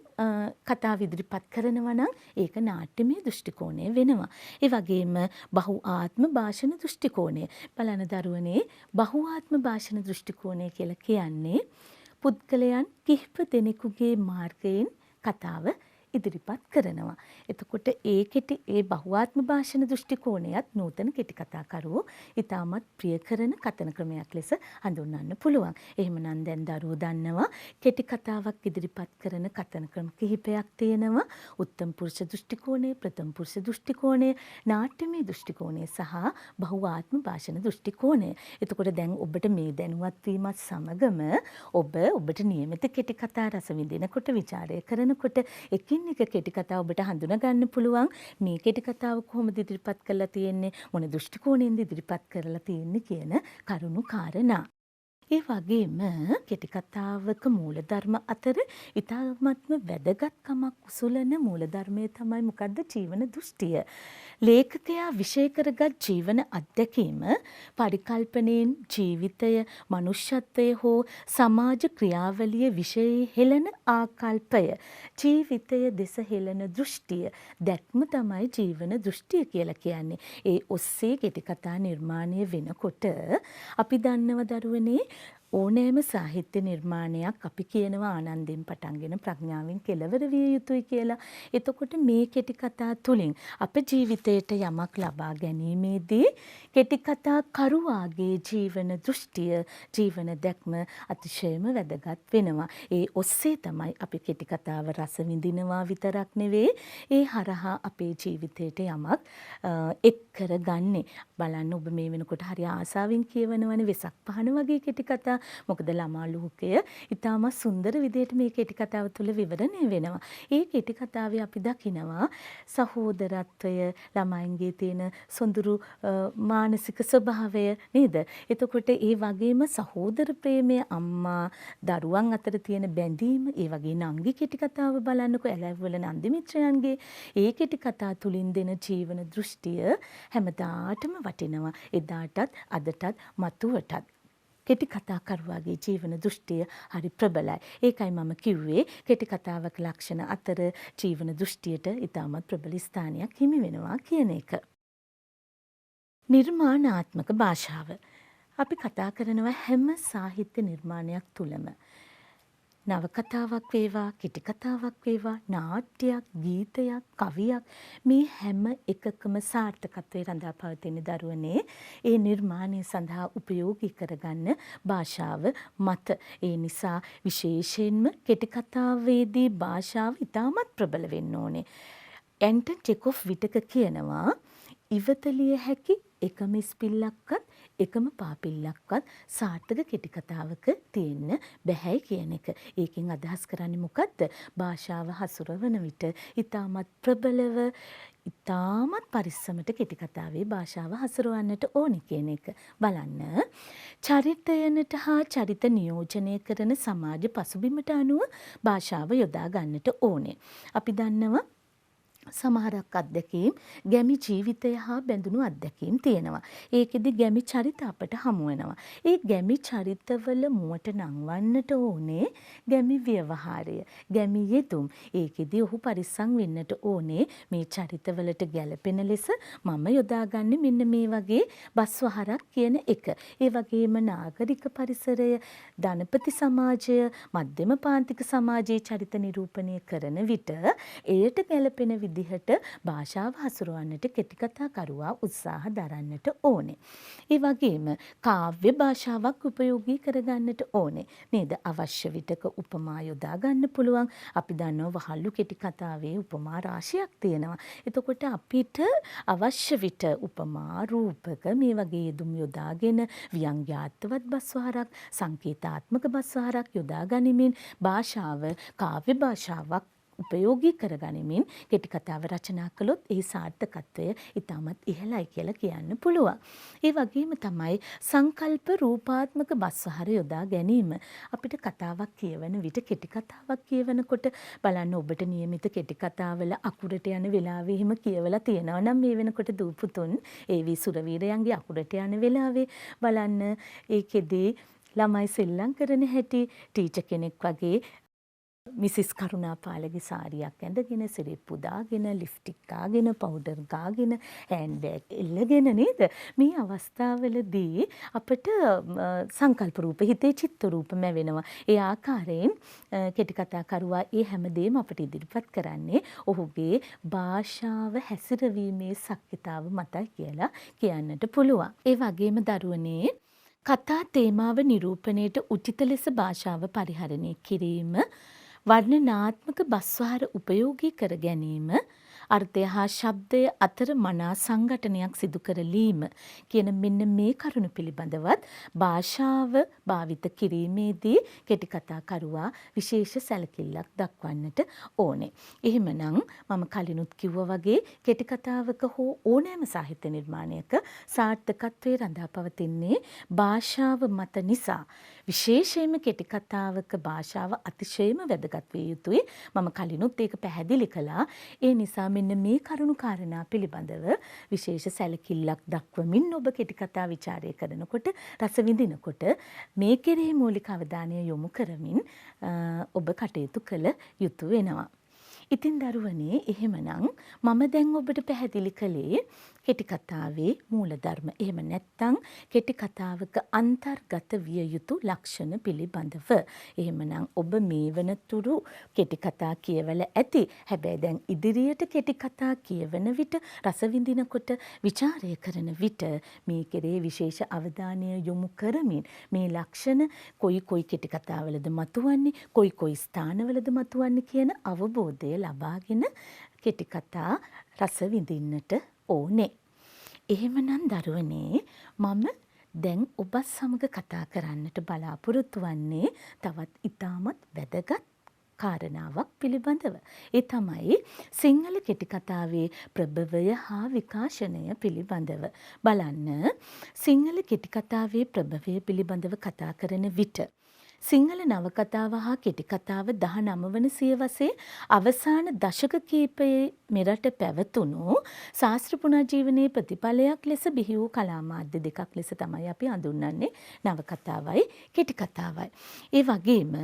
කතාව ඉදිරිපත් කරනවා නම් ඒක නාට්‍යමය දෘෂ්ටි කෝණය වෙනවා. ඒ වගේම බහු ආත්ම භාෂණ දෘෂ්ටි කෝණය. බලන දරුවනේ බහු ආත්ම භාෂණ දෘෂ්ටි කෝණය කියලා කියන්නේ පුද්ගලයන් කිහිප දෙනෙකුගේ මාර්ගයෙන් කතාව ඉදිරිපත් කරනවා. එතකොට ඒ බහුආත්ම භාෂණ දෘෂ්ටි කෝණයත් නූතන කෙටි කතාකරුවෝ ඉතාමත් ප්‍රිය කරන කතන ක්‍රමයක් ලෙස හඳුන්වන්න පුළුවන්. එහෙමනම් දැන් දරුවෝ දන්නවා කෙටි කතාවක් ඉදිරිපත් කරන කතන ක්‍රම කිහිපයක් තියෙනවා. උත්තම පුරුෂ දෘෂ්ටි කෝණය, ප්‍රථම පුරුෂ දෘෂ්ටි කෝණය, නාට්‍යමය දෘෂ්ටි කෝණය සහ බහුආත්ම භාෂණ දෘෂ්ටි කෝණය. එතකොට දැන් ඔබට මේ දැනුවත් වීමත් සමගම ඔබට නියමිත කෙටි කතා රස විඳිනකොට විචාරය කරනකොට එකින් එක කෙටි කතාව ඔබට හඳුනා ගන්න පුළුවන්. මේ කෙටි කතාව කොහොමද ඉදිරිපත් කරලා තියෙන්නේ, මොන දෘෂ්ටි කෝණයෙන්ද ඉදිරිපත් කරලා තියෙන්නේ කියන කරුණු කාරණා. ඒ වගේම කෙටි කතාවක මූලධර්ම අතර ඉතාමත්ම වැදගත්කමක් උසුලන මූලධර්මය තමයි මොකද්ද? ජීවන දෘෂ්ටිය. ලේඛකයා විෂය කරගත් ජීවන අත්දැකීම පරිකල්පනයෙන් ජීවිතය, මනුෂ්‍යත්වය හෝ සමාජ ක්‍රියාවලිය විෂයේ හෙළන ආකල්පය, ජීවිතය දෙස හෙළන දෘෂ්ටිය, දැක්ම තමයි ජීවන දෘෂ්ටිය කියලා කියන්නේ. ඒ ඔස්සේ කෙටි කතා නිර්මාණය වෙනකොට අපි දන්නව දරුවනේ ඕනෑම සාහිත්‍ය නිර්මාණයක් අපි කියනවා ආනන්දයෙන් පටන්ගෙන ප්‍රඥාවෙන් කෙලවර විය යුතුයි කියලා. එතකොට මේ කෙටි කතා තුළින් අප ජීවිතයට යමක් ලබා ගැනීමේදී කෙටි කතා කරුවාගේ ජීවන දෘෂ්ටිය, ජීවන දැක්ම අතිශයම වැදගත් වෙනවා. ඒ ඔස්සේ තමයි අපි කෙටි කතාව රස විඳිනවා විතරක් නෙවෙයි, ඒ හරහා අපේ ජීවිතයට යමක් එක් කරගන්නේ. බලන්න ඔබ මේ වෙනකොට හරි ආසාවෙන් කියවනවනේ වෙසක් පහන වගේ කෙටි කතා. මොකද ළමා ලෝකය ඉතාමත් සුන්දර විදිහට මේ කෙටි කතාව තුළ විවරණය වෙනවා. ඒ කෙටි කතාවේ අපි දකිනවා සහෝදරත්වය, ළමයින්ගේ තියෙන සොඳුරු මානසික ස්වභාවය නේද? එතකොට ඒ වගේම සහෝදර ප්‍රේමය, අම්මා දරුවන් අතර තියෙන බැඳීම, ඒ වගේ නංගි කෙටි කතාව බලන්නකෝ ඇලැව්වල නන්දි මිත්‍රයන්ගේ ඒ කෙටි කතා තුළින් දෙන ජීවන දෘෂ්ටිය හැමදාටම වටිනවා. එදාටත් අදටත් මතුවටත් කෙටි කතාකරුවාගේ ජීවන දෘෂ්ටිය හරි ප්‍රබලයි. ඒකයි මම කිව්වේ කෙටි කතාවක ලක්ෂණ අතර ජීවන දෘෂ්ටියට ඉතාමත් ප්‍රබල ස්ථානයක් හිමි වෙනවා කියන එක. නිර්මාණාත්මක භාෂාව. අපි කතා කරනවා හැම සාහිත්‍ය නිර්මාණයක් තුළම. නවකතාවක් වේවා, කෙටි කතාවක් වේවා, නාට්‍යයක්, ගීතයක්, කවියක්, මේ හැම එකකම සාර්ථකත්වයේ රඳා පවතින දරුවනේ ඒ නිර්මාණය සඳහා උපයෝගී කරගන්න භාෂාව මත. ඒ නිසා විශේෂයෙන්ම කෙටි කතාවේදී භාෂාව ඉතාමත් ප්‍රබල වෙන්න ඕනේ. ඇන්ටන් චෙකොව් විටක කියනවා ඉවතලිය හැකි එකම ඉස්පිල්ලක්වත් එකම පාපිල්ලක්වත් සාර්ථක කෙටි කතාවක තියෙන්න බැහැයි කියන එක. ඒකෙන් අදහස් කරන්නේ මොකද්ද? භාෂාව හසුරවන විට ඉතාමත් ප්‍රබලව ඉතාමත් පරිස්සමට කෙටි කතාවේ භාෂාව හසුරවන්නට ඕනි කියන එක. බලන්න. චරිතයනට හා චරිත නියෝජනය කරන සමාජ පසුබිමට අනුව භාෂාව යොදා ගන්නට ඕනේ. අපි දන්නවා සමහරක් අත්දැකීම් ගැමි ජීවිතය හා බැඳුණු අත්දැකීම් තියෙනවා. ඒකෙදි ගැමි චරිත අපට හමු වෙනවා. ඒ ගැමි චරිතවල මුවට නංවන්නට ඕනේ ගැමි ව්‍යවහාරය, ගැමි යෙදුම්. ඒකෙදි ඔහු පරිස්සම් වෙන්නට ඕනේ මේ චරිතවලට ගැළපෙන ලෙස මම යොදාගන්නේ මෙන්න මේ වගේ බස්වහරක් කියන එක. ඒ වගේම නාගරික පරිසරය, ධනපති සමාජය, මධ්‍යම පාන්තික සමාජයේ චරිත නිරූපණය කරන විට එයට ගැළපෙන විදිහට භාෂාව හසුරවන්නට කෙටිකතා කරුවා උත්සාහ දරන්නට ඕනේ. ඒ වගේම කාව්‍ය භාෂාවක් උපයෝගී කරගන්නට ඕනේ. නේද? අවශ්‍ය විටක උපමා යොදා ගන්න පුළුවන්. අපි දන්නවා වහල්ලු කෙටි කතාවේ උපමා රාශියක් තියෙනවා. එතකොට අපිට අවශ්‍ය විට උපමා, රූපක මේ වගේ යෙදුම් යොදාගෙන ව්‍යංග්‍යාර්ථවත් බස්වහරක්, සංකේතාත්මක බස්වහරක් යොදා ගනිමින් භාෂාව කාව්‍ය භාෂාවක් උපයෝගී කරගනිමින් කෙටි කතාව රචනා කළොත් ඒ සාර්ථකත්වය ඉතාමත් ඉහළයි කියලා කියන්න පුළුවන්. ඒ වගේම තමයි සංකල්ප රූපාත්මක බස්වහර යොදා ගැනීම. අපිට කතාවක් කියවන විට කෙටි කතාවක් කියවනකොට බලන්න ඔබට නියමිත කෙටි කතාවල අකුරට යන වෙලාවෙ හිම කියවලා තියෙනවා නම් මේ වෙනකොට දූපුතුන් ඒ සුරවීරයන්ගේ අකුරට යන වෙලාවේ බලන්න ඒකෙදී ළමයි සෙල්ලම් කරන හැටි ටීචර් කෙනෙක් වගේ මිසිස් කරුණාපාලගේ සාරියක් ඇඳගෙන, සිරිප්පු දාගෙන, ලිප්ස්ටික් ගාගෙන, පවුඩර් ගාගෙන, හෑන්ඩ් බෑග් එල්ලගෙන නේද? මේ අවස්ථාවලදී අපිට සංකල්ප රූප, හිතේ චිත්ත රූප මැවෙනවා. ඒ ආකාරයෙන් කෙටි කතා කරුවා ඒ හැමදේම අපිට ඉදිරිපත් කරන්නේ ඔහුගේ භාෂාව හැසිරවීමේ ශක්තිතාව මතයි කියලා කියන්නට පුළුවන්. ඒ වගේම දරුවනේ කතා තේමාව නිරූපණයට උචිත ලෙස භාෂාව පරිහරණය කිරීම, වර්ණනාත්මක බස්වහර උපයෝගී කර ගැනීම, අර්ථය හා ශබ්දය අතර මනා සංඝටනයක් සිදු කරලීම කියන මෙන්න මේ කරුණු පිළිබඳවත් භාෂාව භාවිත කිරීමේදී කෙටි කතා කරුවා විශේෂ සැලකිල්ලක් දක්වන්නට ඕනේ. එහෙමනම් මම කලිනුත් කිව්වා වගේ කෙටි කතාවක හෝ ඕනෑම සාහිත්‍ය නිර්මාණයක සාර්ථකත්වයේ රඳා පවතින්නේ භාෂාව මත නිසා. විශේෂයෙන්ම කෙටි කතාවක භාෂාව අතිශයම වැදගත් විය යුතුයි. මම කලිනුත් ඒක පැහැදිලි කළා. ඒ නිසා මෙන්න මේ කරුණු කාරණා පිළිබඳව විශේෂ සැලකිල්ලක් දක්වමින් ඔබ කෙටි කතා විචාරය කරනකොට, රස විඳිනකොට මේ කෙරෙහි මූලික අවධානය යොමු කරමින් ඔබ කටයුතු කළ යුතු වෙනවා. ඉතින් දරුවනේ එහෙමනම් මම දැන් ඔබට පැහැදිලි කළේ කෙටි කතාවේ මූලධර්ම. එහෙම නැත්නම් කෙටි කතාවක අන්තර්ගත විය යුතු ලක්ෂණ පිළිබඳව. එහෙමනම් ඔබ මේ වනතුරු කෙටි කතා කියවලා ඇති. හැබැයි දැන් ඉදිරියට කෙටි කතා කියවන විට, රස විඳිනකොට, විචාරය කරන විට මේ කෙරේ විශේෂ අවධානය යොමු කරමින් මේ ලක්ෂණ කොයි කෙටි කතාවලද මතුවන්නේ, කොයි ස්ථානවලද මතුවන්නේ කියන අවබෝධය ලබාගෙන කෙටි කතා රස විඳින්නට ඕනේ. එහෙමනම් දරුවනේ මම දැන් ඔබත් සමග කතා කරන්නට බලාපොරොත්තු වන්නේ තවත් ඉතාමත් වැදගත් කාරණාවක් පිළිබඳව. ඒ තමයි සිංහල කෙටි කතාවේ ප්‍රභවය හා විකාශනය පිළිබඳව. බලන්න සිංහල කෙටි කතාවේ ප්‍රභවය පිළිබඳව කතා කරන විට සිංහල නවකතාව හා කෙටි කතාව 19 වන සියවසේ අවසාන දශක කිහිපයේ මෙරට පැවතුණු ශාස්ත්‍ර පුනර්ජීවනයේ ප්‍රතිඵලයක් ලෙස බිහි වූ කලා මාධ්‍ය දෙකක් ලෙස තමයි අපි හඳුන්වන්නේ නවකතාවයි කෙටි කතාවයි. ඒ වගේම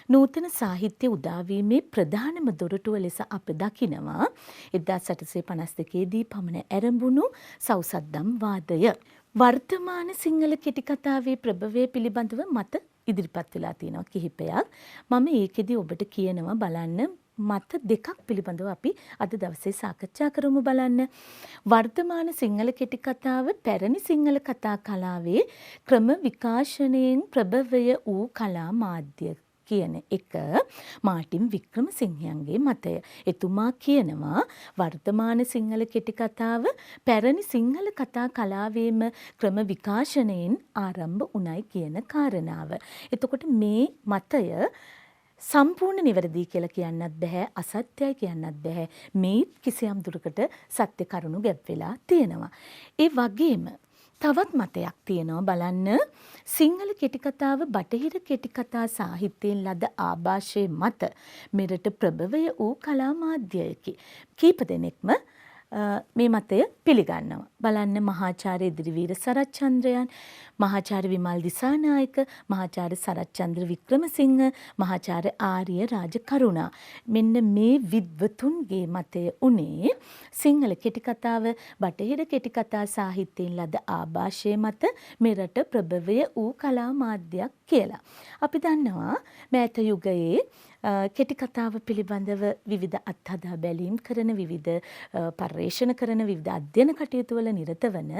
නූතන සාහිත්‍ය උදාවීමේ ප්‍රධානම දොරටුව ලෙස අප දකිනවා 1852 දී පමණ ආරම්භුණු සෞසද්දම් වාදය. වර්තමාන සිංහල කෙටි කතාවේ ප්‍රභවය පිළිබඳව මත ඉදිරිපත් වෙලා තියෙනවා කිහිපයක්. මම ඒකෙදි ඔබට කියනවා බලන්න මත දෙකක් පිළිබඳව අපි අද දවසේ සාකච්ඡා කරමු. බලන්න වර්තමාන සිංහල කෙටි කතාව පැරණි සිංහල කතා කලාවේ ක්‍රම විකාශනයෙන් ප්‍රභවය වූ කලා මාධ්‍ය කියන එක මාටින් වික්‍රමසිංහයන්ගේ මතය. එතුමා කියනවා වර්තමාන සිංහල කෙටි කතාව පැරණි සිංහල කතා කලාවේම ක්‍රම විකාශනයෙන් ආරම්භ වුණයි කියන කාරණාව. එතකොට මේ මතය සම්පූර්ණ නිවැරදි කියලා කියන්නත් බෑ, අසත්‍යයි කියන්නත් බෑ. මේ කිසියම් දුරකට සත්‍ය කරුණු ගැබ් වෙලා තියෙනවා. ඒ වගේම තවත් මතයක් තියෙනවා බලන්න. සිංහල කෙටිකතාව බටහිර කෙටිකතා සාහිත්‍යයෙන් ලද ආభాෂයේ මත මෙරට ප්‍රභවය වූ කලා මාධ්‍යයකි. කීප දෙනෙක්ම මේ මතය පිළිගන්නවා. බලන්න මහාචාර්ය ඉදිරිවීර සරච්චන්ද්‍රයන්, මහාචාර්ය විමල් දිසානායක, මහාචාර්ය සරච්චන්ද්‍ර වික්‍රමසිංහ, මහාචාර්ය ආර්ය රාජකරුණා. මෙන්න මේ විද්වතුන්ගේ මතය උනේ සිංහල කෙටිකතාව බටහිර කෙටිකතා සාහිත්‍යයෙන් ලද ආభాෂයේ මත මෙරට ප්‍රභවය වූ කලා මාධ්‍යයක් කියලා. අපි දන්නවා මෑත යුගයේ කෙටි කතාව පිළිබඳව විවිධ අත්හදා බැලීම් කරන විවිධ පර්යේෂණ කරන විවිධ අධ්‍යයන කටයුතු වල නිරත වන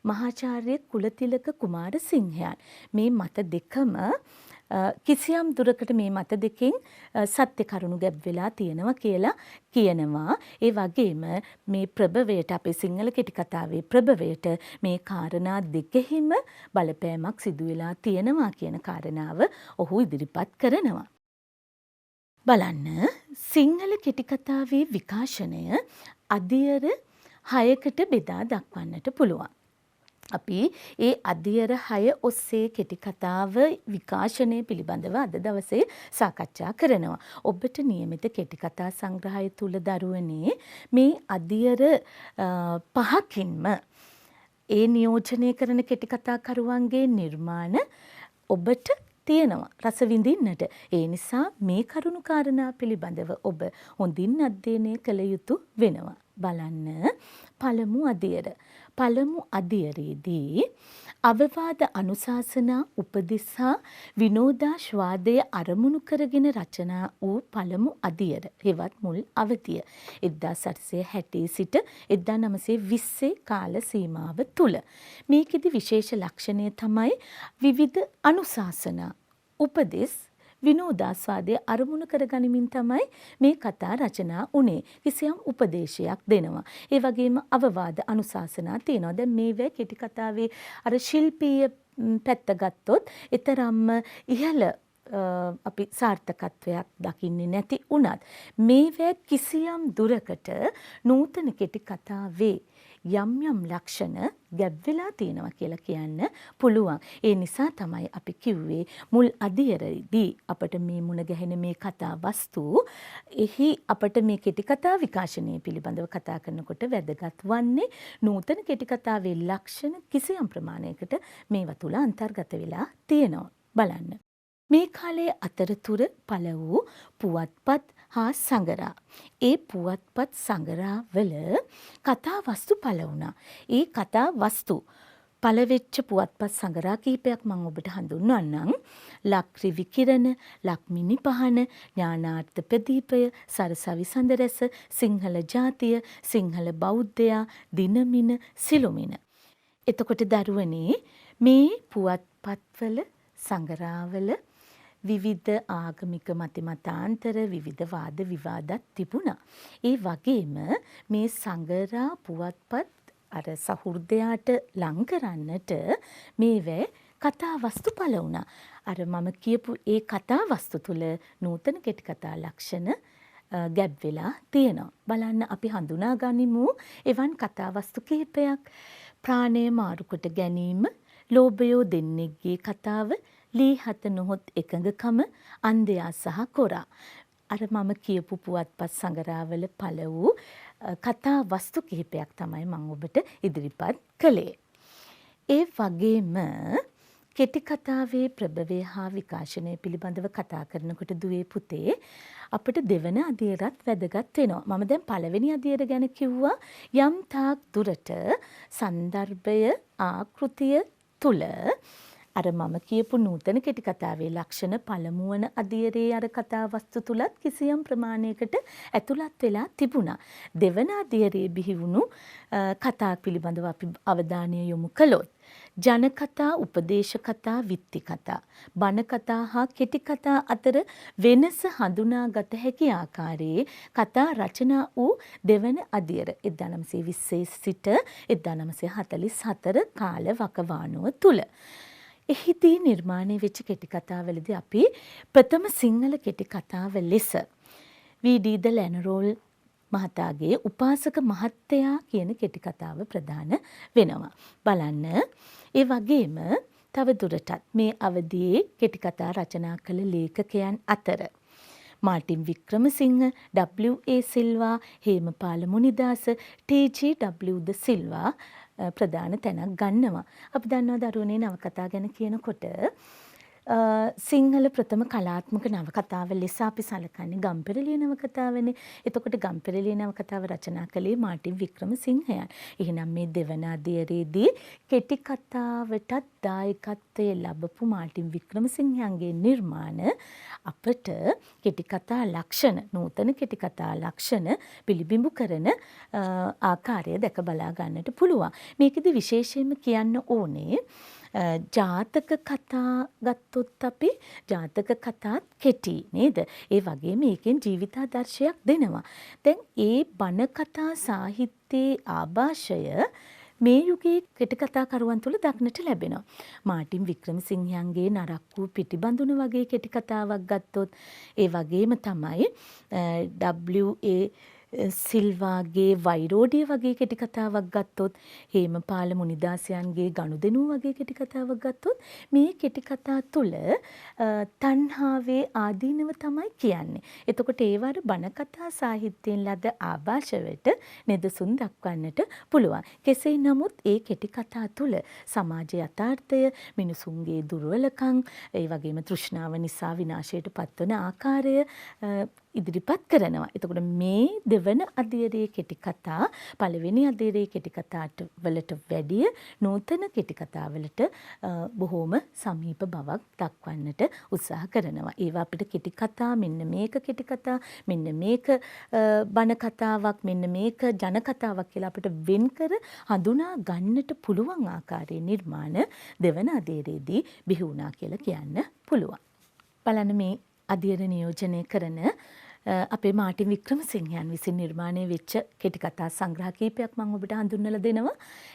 මහාචාර්ය කුලතිලක කුමාරසිංහයන් මේ මත දෙකම කිසියම් දුරකට මේ මත දෙකෙන් සත්‍ය කරුණු ගැබ් වෙලා තියෙනවා කියලා කියනවා. ඒ වගේම මේ ප්‍රභවයට අපේ සිංහල කෙටි කතාවේ ප්‍රභවයට මේ කාරණා දෙකෙහිම බලපෑමක් සිදු වෙලා තියෙනවා කියන කාරණාව ඔහු ඉදිරිපත් කරනවා. බලන්න සිංහල කෙටිකතාවේ විකාශනය අදියර 6කට බෙදා දක්වන්නට පුළුවන්. අපි ඒ අදියර 6 ඔස්සේ කෙටිකතාව විකාශනය පිළිබඳව අද දවසේ සාකච්ඡා කරනවා. ඔබට නියමිත කෙටිකතා සංග්‍රහය තුල දරුවනේ මේ අදියර 5කින්ම ඒ නියෝජනය කරන කෙටිකතා කරුවන්ගේ නිර්මාණ ඔබට තියෙනවා රස විඳින්නට. ඒ නිසා මේ කරුණු කාරණා පිළිබඳව ඔබ හොඳින් අධ්‍යයනය කළ යුතු වෙනවා. බලන්න පළමු අදියර. පළමු අදියරේදී අවවාද අනුශාසනා උපදෙස් හා විනෝදාස්වාදය අරමුණු කරගෙන රචනා වූ පළමු අදියර හෙවත් මුල් අවධිය 1860 සිට 1920 කාල සීමාව තුල. මේකෙදි විශේෂ ලක්ෂණය තමයි විවිධ අනුශාසනා උපදෙස් විනෝදාස්වාදය අරමුණු කරගනිමින් තමයි මේ කතා රචනා උනේ. කිසියම් උපදේශයක් දෙනවා. ඒ වගේම අවවාද අනුශාසනා තියෙනවා. දැන් මේවැ කෙටි කතාවේ අර ශිල්පීය පැත්ත ගත්තොත් ඊතරම්ම ඉහළ අපි සාර්ථකත්වයක් දකින්නේ නැති වුණත් මේවැ කිසියම් දුරකට නූතන කෙටි කතාවේ යම් යම් ලක්ෂණ ගැබ් වෙලා තියෙනවා කියලා කියන්න පුළුවන්. ඒ නිසා තමයි අපි කිව්වේ මුල් අදියරදී අපට මේ මුණ ගැහෙන මේ කතා වස්තු එහි අපට මේ කෙටි කතා විකාශනය පිළිබඳව කතා කරනකොට වැදගත් වන්නේ නූතන කෙටි කතාවේ ලක්ෂණ කිසියම් ප්‍රමාණයකට මේවා තුල අන්තර්ගත වෙලා තියෙනවා. බලන්න. මේ කාලයේ අතරතුර පළ වූ පුවත්පත් හා සඟරා. ඒ පුවත්පත් සඟරාවල කතා වස්තු පළ වුණා. ඒ කතා වස්තු පළවෙච්ච පුවත්පත් සඟරා කීපයක් මම ඔබට හඳුන්වන්නම්. ලක්රිවි කිරණ, ලක්මිනි පහන, ඥානාර්ථ ප්‍රදීපය, සරසවි සඳරැස, සිංහල ජාතිය, සිංහල බෞද්ධයා, දිනමින, සිළුමින. එතකොට දරුවනේ මේ පුවත්පත්වල සඟරාවල විවිධ ආගමික මතිමතාන්තර විවිධ වාද විවාදත් තිබුණා. ඒ වගේම මේ සඟරා පුවත්පත් අර සහෘදයාට ලං කරන්නට මේවැ කතා වස්තු පළ වුණා. අර මම කියපු ඒ කතා වස්තු තුල නූතන කෙටි කතා ලක්ෂණ ගැබ් වෙලා තියෙනවා. බලන්න අපි හඳුනා ගනිමු එවන් කතා වස්තු කිහිපයක්. ප්‍රාණය මාරු කොට ගැනීම, ලෝභයෝ දෙන්නෙක්ගේ කතාව, ලී හත නොහොත් එකඟකම, අන්ධයා සහ කොරා. අර මම කියපු පුවත්පත් සඟරාවල පළ වූ කතා වස්තු කිහිපයක් තමයි මම ඔබට ඉදිරිපත් කළේ. ඒ වගේම කෙටි කතාවේ ප්‍රභවය හා විකාශනය පිළිබඳව කතා කරනකොට දුවේ පුතේ අපිට දෙවන අදියරත් වැදගත් වෙනවා. මම දැන් පළවෙනි අදියර ගැන කිව්වා යම් තාක් දුරට සන්දර්භය ආකෘතිය තුල අර මම කියපු නූතන කෙටි කතාවේ ලක්ෂණ පළමු වන අදියරේ අර කතා වස්තු තුලත් කිසියම් ප්‍රමාණයකට ඇතුළත් වෙලා තිබුණා. දෙවන අදියරේ බිහි වුණු කතා පිළිබඳව අපි අවධානය යොමු කළොත් ජනකතා, උපදේශ කතා, විත්ති කතා. බණ කතා හා කෙටි කතා අතර වෙනස හඳුනාගත හැකි ආකාරයේ කතා රචනා වූ දෙවන අදියර 1920 සිට 1944 කාල වකවානුව තුල. එහිදී නිර්මාණය වෙච්ච කෙටි කතාවලදී අපි ප්‍රථම සිංහල කෙටි කතාව ලෙස වී.ඩී. ද ලැනරෝල් මහතාගේ උපාසක මහත්තයා කියන කෙටි කතාව ප්‍රධාන වෙනවා. බලන්න. ඒ වගේම තව දුරටත් මේ අවධියේ කෙටි කතා රචනා කළ ලේඛකයන් අතර මාටින් වික්‍රමසිංහ, W.A. සිල්වා, හේමපාල මුනිදාස, T.G.W. ද සිල්වා ප්‍රධාන තැනක් ගන්නවා. අපි දන්නවා දරුවනේ නවකතා ගැන කියනකොට සිංහල ප්‍රථම කලාත්මක නවකතාව ලෙස අපි සලකන්නේ ගම්පෙරළිය නවකතාවනේ. එතකොට ගම්පෙරළිය නවකතාව රචනා කළේ මාටින් වික්‍රමසිංහයන්. එහෙනම් මේ දෙවන අදියරේදී කෙටි කතාවටත් දායකත්වය ලැබපු මාටින් වික්‍රමසිංහයන්ගේ නිර්මාණ අපට කෙටි කතා ලක්ෂණ, නූතන කෙටි කතා ලක්ෂණ පිළිබිඹු කරන ආකාරය දැක බලා ගන්නට පුළුවන්. මේකෙදි විශේෂයෙන්ම කියන්න ඕනේ ජාතක කතා ගත්තොත් අපි ජාතක කතාත් කෙටි නේද? ඒ වගේම මේකෙන් ජීවිතාදර්ශයක් දෙනවා. දැන් ඒ බණ කතා සාහිත්‍යයේ ආభాෂය මේ යුගයේ කෙටි කතාකරුවන් තුළ දක්නට ලැබෙනවා. මාටින් වික්‍රමසිංහයන්ගේ නරක් වූ පිටිබඳුන වගේ කෙටි කතාවක් ගත්තොත් ඒ වගේම තමයි W.A. සිල්වාගේ වෛරෝඩිය වගේ කෙටි කතාවක් ගත්තොත්, හේමපාල මුනිදාසයන්ගේ ගනුදෙනුව වගේ කෙටි කතාවක් ගත්තොත් මේ කෙටි කතා තුළ තණ්හාවේ ආදීනව තමයි කියන්නේ. එතකොට ඒවට බණ කතා සාහිත්‍යයෙන් ලද ආభాෂයට නිදසුන් දක්වන්නට පුළුවන්. කෙසේ නමුත් ඒ කෙටි කතා තුළ සමාජ යථාර්ථය, මිනිසුන්ගේ දුර්වලකම්, ඒ වගේම තෘෂ්ණාව නිසා විනාශයට පත්වන ආකාරය ඉදිරිපත් කරනවා. එතකොට මේ දෙවන අදියරේ කෙටි කතා පළවෙනි අදියරේ කෙටි කතාට වලට වැඩිය නූතන කෙටි කතාවලට බොහෝම සමීප බවක් දක්වන්නට උත්සාහ කරනවා. ඒවා අපිට කෙටි කතා, මෙන්න මේක කෙටි කතා, මෙන්න මේක බණ කතාවක්, මෙන්න මේක ජන කතාවක් කියලා අපිට වෙන් කර හඳුනා ගන්නට පුළුවන් ආකාරයේ නිර්මාණ දෙවන අදියරේදී බිහි වුණා කියලා කියන්න පුළුවන්. බලන්න මේ අදියර නියෝජනය කරන අපේ මාටින් වික්‍රමසිංහයන් විසින් නිර්මාණය වෙච්ච කෙටි කතා සංග්‍රහ කීපයක් මම ඔබට හඳුන්වලා දෙනවා.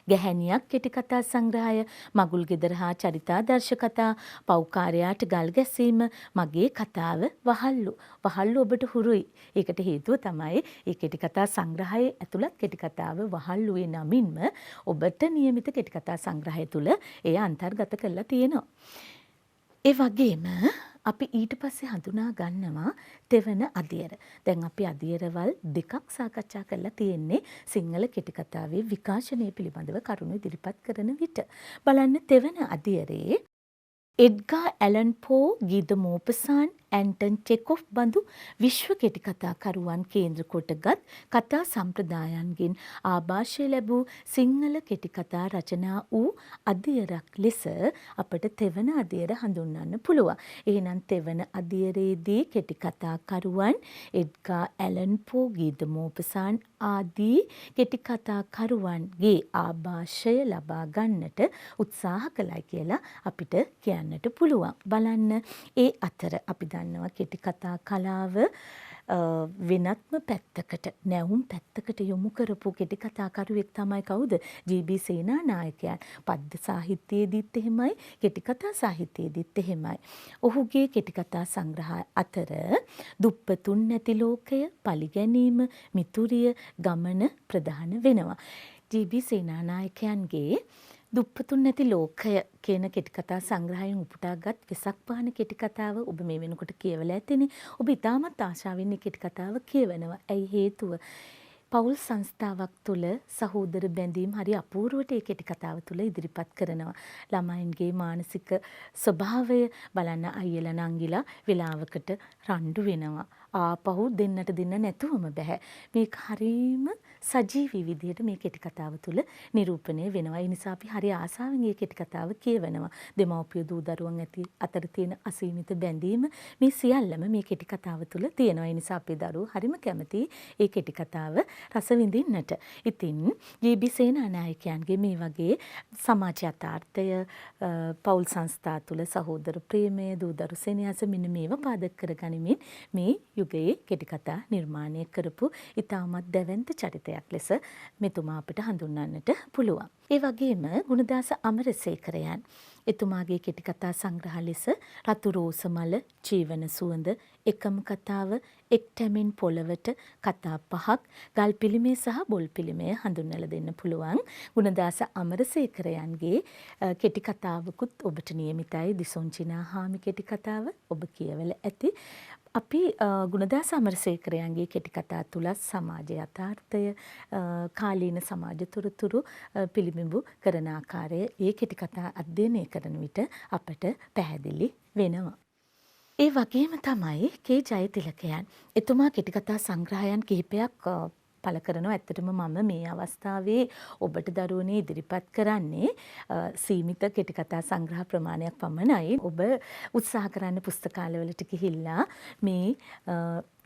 ගැහැණියක් කෙටි කතා සංග්‍රහය, මගුල් ගෙදර හා චරිතාදර්ශ කතා, පව්කාරයාට ගල් ගැසීම, මගේ කතාව, වහල්ලු. වහල්ලු ඔබට හුරුයි. ඒකට හේතුව තමයි මේ කෙටි කතා සංග්‍රහයේ ඇතුළත් කෙටි කතාව වහල්ලුවේ නමින්ම ඔබට නියමිත කෙටි කතා සංග්‍රහය තුල එය අන්තර්ගත කරලා තියෙනවා. ඒ වගේම අපි ඊට පස්සේ හඳුනා ගන්නවා දෙවන අදියර. දැන් අපි අදියරවල් දෙකක් සාකච්ඡා කරලා තියෙන්නේ සිංහල කෙටි කතාවේ විකාශනය පිළිබඳව කරුණු ඉදිරිපත් කරන විට. බලන්න දෙවන අදියරේ එඩ්ගා ඇලන් පෝ, ගීත මෝපසාන්, ඇන්ටන් චෙකොෆ් බඳු විශ්ව කෙටි කතාකරුවන් කේන්ද්‍ර කොටගත් කතා සම්ප්‍රදායන්ගෙන් ආభాෂය ලැබූ සිංහල කෙටි කතා රචනා වූ අදියරක් ලෙස අපට තෙවන අදියර හඳුන්වන්න පුළුවන්. එහෙනම් තෙවන අදියරේදී කෙටි කතාකරුවන් එඩ්ගා ඇලන් පෝ, ගීත මෝපසාන් ආදී කෙටි කතාකරුවන්ගේ ආభాෂය ලබා ගන්නට උත්සාහ කළා කියලා අපිට කියන්නට පුළුවන්. බලන්න ඒ අතර අපි දන්නවා කෙටි කතා කලාව වෙනත්ම පැත්තකට, නැවුම් පැත්තකට යොමු කරපු කෙටි කතාකරුවෙක් තමයි කවුද? ජී.බී. සේනානායකයන්. පද්‍ය සාහිත්‍යයේදීත් එහෙමයි, කෙටි කතා සාහිත්‍යයේදීත් එහෙමයි. ඔහුගේ කෙටි කතා සංග්‍රහ අතර දුප්පතුන් නැති ලෝකය, පලිගැනීම, මිතුරිය, ගමන ප්‍රධාන වෙනවා. ජී.බී. සේනානායකයන්ගේ දුප්පතුන් නැති ලෝකය කියන කෙටි කතා සංග්‍රහයෙන් උපුටාගත් වෙසක් පහන කෙටි කතාව ඔබ මේ වෙනකොට කියවලා ඇතිනේ. ඔබ ඉතාමත් ආශාවෙන් මේ කෙටි කතාව කියවනවා. ඇයි හේතුව? පෞල් සංස්ථාවක් තුළ සහෝදර බැඳීම් හරි අපූර්වට ඒ කෙටි කතාව තුළ ඉදිරිපත් කරනවා. ළමයින්ගේ මානසික ස්වභාවය බලන්න අයියලා නංගිලා වෙලාවකට රණ්ඩු වෙනවා. ආපහු දෙන්නට දෙන්න නැතුවම බෑ. මේක හරීම සජීවී විදිහට මේ කෙටි කතාව තුළ නිරූපණය වෙනවා. ඒ නිසා අපි හරි ආසාවෙන් මේ කෙටි කතාව කියවනවා. දෙමව්පිය දූ දරුවන් අතර තියෙන අසීමිත බැඳීම මේ සියල්ලම මේ කෙටි කතාව තුළ තියෙනවා. ඒ නිසා අපේ දරුවෝ හරිම කැමතියි මේ කෙටි කතාව රස විඳින්නට. ඉතින් ජී.බී. සේනානායකයන්ගේ මේ වගේ සමාජ යථාර්ථය, පෞල් සංස්ථා තුළ සහෝදර ප්‍රේමය, දූ දරු සෙනෙහස මෙන්න මේවා පාදක කරගනිමින් මේ යුගයේ කෙටි කතා නිර්මාණය කරපු ඉතාමත් දැවැන්ත චරිතයක් ලෙස මෙතුමා අපිට හඳුන්වන්නට පුළුවන්. ඒ වගේම ගුණදාස අමරසේකරයන් එතුමාගේ කෙටි කතා සංග්‍රහ ලෙස රතු රෝස මල, ජීවන සුවඳ, එකම කතාව, එක්ටැමින් පොළවට, කතා පහක්, ගල් පිළිමේ සහ බොල් පිළිමේ හඳුන්වලා දෙන්න පුළුවන්. ගුණදාස අමරසේකරයන්ගේ කෙටි කතාවකුත් ඔබට නියමිතයි. දිසොන්චිනා හාමි කෙටි කතාව ඔබ කියවල ඇති. අපි ගුණදාස අමරසේකරයන්ගේ කෙටි කතා තුල සමාජ යථාර්ථය, කාලීන සමාජ තොරතුරු පිළිබිඹු කරන ආකාරය ඒ කෙටි කතා අධ්‍යයනය කරන විට අපට පැහැදිලි වෙනවා. ඒ වගේම තමයි කේ ජයතිලකයන්. එතුමා කෙටි කතා සංග්‍රහයන් කිහිපයක් පළ කරනවා. ඇත්තටම මම මේ අවස්ථාවේ ඔබට දරුවනේ ඉදිරිපත් කරන්නේ සීමිත කෙටි කතා සංග්‍රහ ප්‍රමාණයක් පමණයි. ඔබ උත්සාහ කරන්න පුස්තකාලවලට ගිහිල්ලා මේ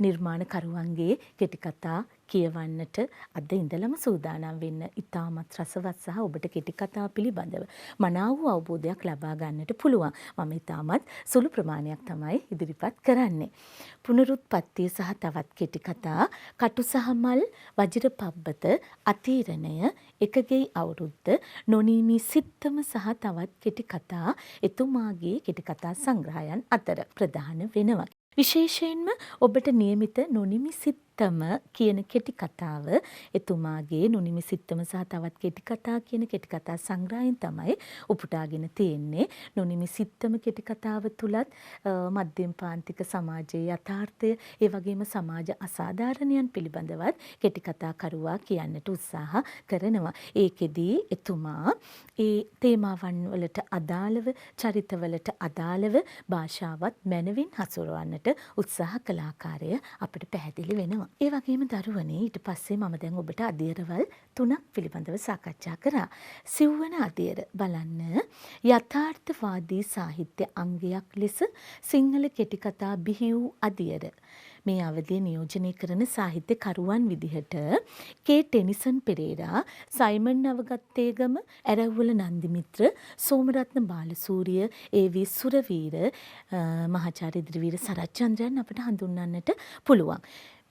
නිර්මාණකරුවන්ගේ කෙටි කතා කියවන්නට අද ඉඳලම සූදානම් වෙන්න. ඉතාමත් රසවත් සහ ඔබට කෙටි කතා පිළිබඳව මනාව වූ අවබෝධයක් ලබා ගන්නට පුළුවන්. මම ඉතාමත් සුළු ප්‍රමාණයක් තමයි ඉදිරිපත් කරන්නේ. පුනරුත්පත්තිය සහ තවත් කෙටි කතා, කටු සහ මල්, වජිර පබ්බත, අතීරණය, එකගෙයි අවුරුද්ද, නොනීමි සිත්තම සහ තවත් කෙටි කතා එතුමාගේ කෙටි කතා සංග්‍රහයන් අතර ප්‍රධාන වෙනවා. විශේෂයෙන්ම ඔබට නියමිත නොනිමි සිත්තම කියන කෙටි කතාව එතුමාගේ නොනිමි සිත්තම සහ තවත් කෙටි කතා කියන කෙටි කතා සංග්‍රහයෙන් තමයි උපුටාගෙන තියෙන්නේ. නොනිමි සිත්තම කෙටි කතාව තුලත් මධ්‍යම පාන්තික සමාජයේ යථාර්ථය, ඒ වගේම සමාජ අසාධාරණයන් පිළිබඳවත් කෙටි කතා කරුවා කියන්නට උත්සාහ කරනවා. ඒකෙදී එතුමා ඒ තේමාවන් වලට අදාළව, චරිතවලට අදාළව භාෂාවත් මැනවින් හසුරවන්නට උත්සාහ කළ ආකාරය අපිට පැහැදිලි වෙනවා. ඒ වගේම දරුවනේ ඊට පස්සේ මම දැන් ඔබට අධීරවල් 3ක් පිළිබඳව සාකච්ඡා කරා. සිව්වන අධීර බලන්න, යථාර්ථවාදී සාහිත්‍ය අංගයක් ලෙස සිංහල කෙටි කතා බිහි වූ අධීර. මේ අවධිය නියෝජනය කරන සාහිත්‍යකරුවන් විදිහට කේ ටෙනිසන් පෙරේරා, සයිමන් නවගත්තේගම, ඇරවුල නන්දිමිත්‍ර, සෝමරත්න බාලසූරිය, ඒ.වී. සුරවීර, මහාචාර්ය ඉදිරිවීර සරච්චන්ද්‍රයන් අපිට හඳුන්වන්නට පුළුවන්.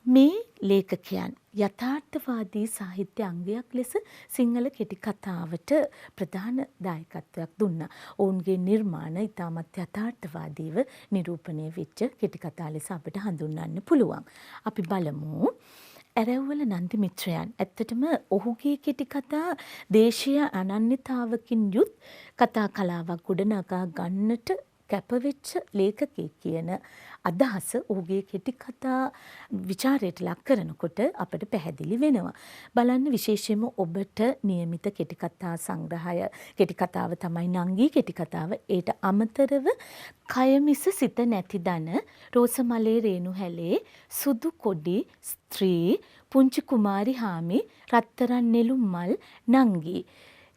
මේ ලේඛකයන් යථාර්ථවාදී සාහිත්‍ය අංගයක් ලෙස සිංහල කෙටි කතාවට ප්‍රධාන දායකත්වයක් දුන්නා. ඔවුන්ගේ නිර්මාණ ඉතාමත් යථාර්ථවාදීව නිරූපණය වෙච්ච කෙටි කතා ලෙස අපිට හඳුන්වන්න පුළුවන්. අපි බලමු. ඇරවුල නන්දිමිත්‍රයන්. ඇත්තටම ඔහුගේ කෙටි කතා දේශීය අනන්‍යතාවකින් යුත් කතා කලාවක් ගොඩනගා ගන්නට කැපවෙච්ච ලේඛකයෙක් කියන අදහස ඔහුගේ කෙටි කතා විචාරයට ලක් කරනකොට අපට පැහැදිලි වෙනවා. බලන්න, විශේෂයෙන්ම ඔබට නියමිත කෙටි කතා සංග්‍රහය, කෙටි කතාව තමයි නංගී කෙටි කතාව. ඒට අමතරව කයමිස සිත නැති දන, රෝසමලේ රේණු හැලේ, සුදු කොඩි, ස්ත්‍රී, පුංචි කුමාරි හාමි, රත්තරන් නෙළුම් මල්, නංගී.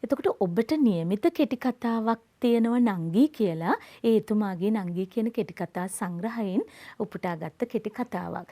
එතකොට ඔබට නියමිත කෙටි කතාවක් තියෙනවා නංගී කියලා. ඒ එතුමාගේ නංගී කියන කෙටි කතා සංග්‍රහයෙන් උපුටාගත්ත කෙටි කතාවක්.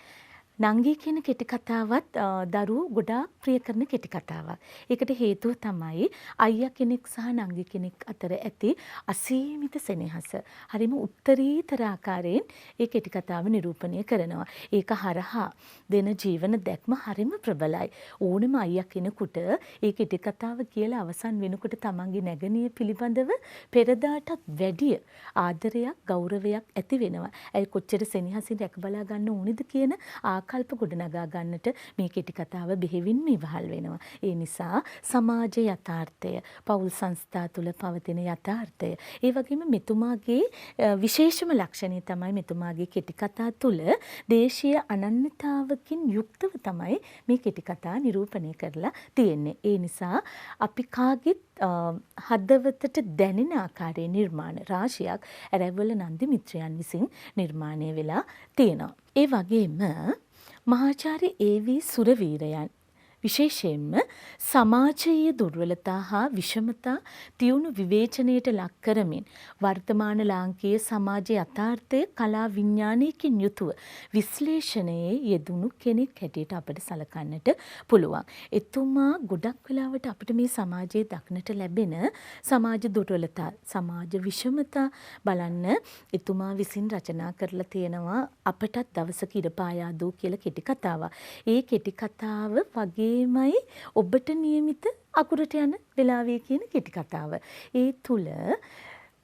නංගී කියන කෙටි කතාවත් දරුවෝ ගොඩාක් ප්‍රිය කරන කෙටි කතාවක්. ඒකට හේතුව තමයි අයියා කෙනෙක් සහ නංගි කෙනෙක් අතර ඇති අසීමිත සෙනෙහස. හරිම උත්තරීතර ආකාරයෙන් ඒ කෙටි කතාව නිරූපණය කරනවා. ඒක හරහා දෙන ජීවන දැක්ම හරිම ප්‍රබලයි. ඕනම අයියා කෙනෙකුට ඒ කෙටි කතාව කියලා අවසන් වෙනකොට තමන්ගේ නැගණිය පිළිබඳව පෙරදාටත් වැඩිය ආදරයක්, ගෞරවයක් ඇති වෙනවා. ඒ කොච්චර සෙනෙහසින් රැක බලා ගන්න ඕනේද කියන ආකල්ප ගොඩනගා ගන්නට මේ කෙටි කතාව බෙහෙවින්ම ඉවහල් වෙනවා. ඒ නිසා සමාජ යථාර්ථය, පෞල් සංස්ථා තුළ පවතින යථාර්ථය, ඒ වගේම මෙතුමාගේ විශේෂම ලක්ෂණය තමයි මෙතුමාගේ කෙටි කතා තුළ දේශීය අනන්‍යතාවකින් යුක්තව තමයි මේ කෙටි කතා නිරූපණය කරලා තියෙන්නේ. ඒ නිසා අපි කාගෙත් හදවතට දැනෙන ආකාරයේ නිර්මාණ රාශියක් ඇරැව්වල නන්දි මිත්‍රයන් විසින් නිර්මාණය වෙලා තියෙනවා. ඒ වගේම මහාචාර්ය ඒ.වී. සුරවීරයන් විශේෂයෙන්ම සමාජීය දුර්වලතා හා විෂමතා තියුණු විවේචනයට ලක් කරමින් වර්තමාන ලාංකීය සමාජයේ යථාර්ථය කලා විඥානයකින් යුතුව විශ්ලේෂණයේ යෙදුණු කෙනෙක් හැටියට අපට සලකන්නට පුළුවන්. එතුමා ගොඩක් වෙලාවට අපිට මේ සමාජයේ දක්නට ලැබෙන සමාජ දුර්වලතා, සමාජ විෂමතා බලන්න එතුමා විසින් රචනා කරලා තියෙනවා අපටත් දවසක ඉර පායා දෝ කියලා කෙටි කතාවක්. ඒ කෙටි කතාව වගේමයි ඔබට නියමිත අකුරට යන වෙලාවේ කියන කෙටි කතාව. ඒ තුල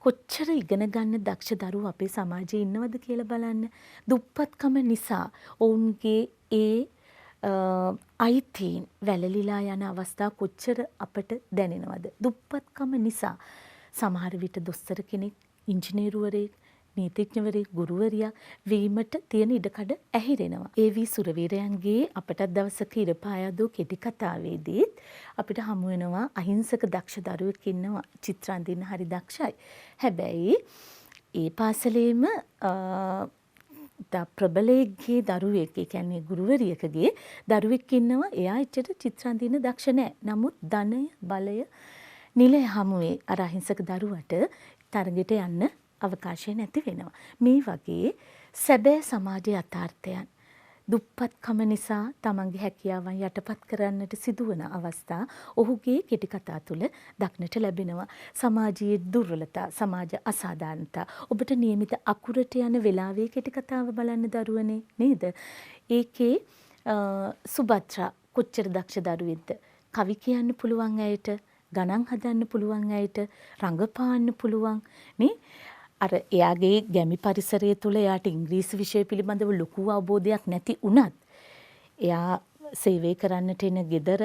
කොච්චර ඉගෙන ගන්න දක්ෂ දරුවෝ අපේ සමාජයේ ඉන්නවද කියලා බලන්න. දුප්පත්කම නිසා ඔවුන්ගේ ඒ අයිතීන් වැළලීලා යන අවස්ථා කොච්චර අපට දැනෙනවද? දුප්පත්කම නිසා සමහර විට දොස්තර කෙනෙක්, ඉංජිනේරුවරයෙක්, නීතිඥවරයෙක්, ගුරුවරියක් වීමට තියෙන ඉඩකඩ ඇහිරෙනවා. ඒ.වී. සුරවීරයන්ගේ අපටත් දවසක ඉර පායා දෝ කෙටි කතාවේදීත් අපිට හමු වෙනවා අහිංසක දක්ෂ දරුවෙක් ඉන්නවා. චිත්‍ර අඳින්න හරි දක්ෂයි. හැබැයි ඒ පාසලේම ප්‍රබලයෙක්ගේ දරුවෙක්, ඒ කියන්නේ ගුරුවරියකගේ දරුවෙක් ඉන්නවා. එයා එච්චර චිත්‍ර අඳින්න දක්ෂ නැහැ. නමුත් ධනය, බලය, නිලය හමුවේ අර අහිංසක දරුවට තරගෙට යන්න අවකාශය නැති වෙනවා. මේ වගේ සැබෑ සමාජ යථාර්ථයන් දුප්පත්කම නිසා තමන්ගේ හැකියාවන් යටපත් කරන්නට සිදුවන අවස්ථා ඔහුගේ කෙටි කතා තුළ දක්නට ලැබෙනවා. සමාජීය දුර්වලතා, සමාජ අසාධාරණතා. ඔබට නියමිත අකුරට යන වෙලාවේ කෙටි කතාව බලන්න දරුවනේ නේද? ඒකේ සුභද්‍රා කොච්චර දක්ෂ දරුවෙක්ද? කවි කියන්න පුළුවන් ඇයට, ගණන් හදන්න පුළුවන් ඇයට, රඟපාන්න පුළුවන් නේ? අර එයාගේ ගැමි පරිසරය තුළ එයාට ඉංග්‍රීසි විෂය පිළිබඳව ලොකු අවබෝධයක් නැති වුණත් එයා සේවය කරන්නට එන ගෙදර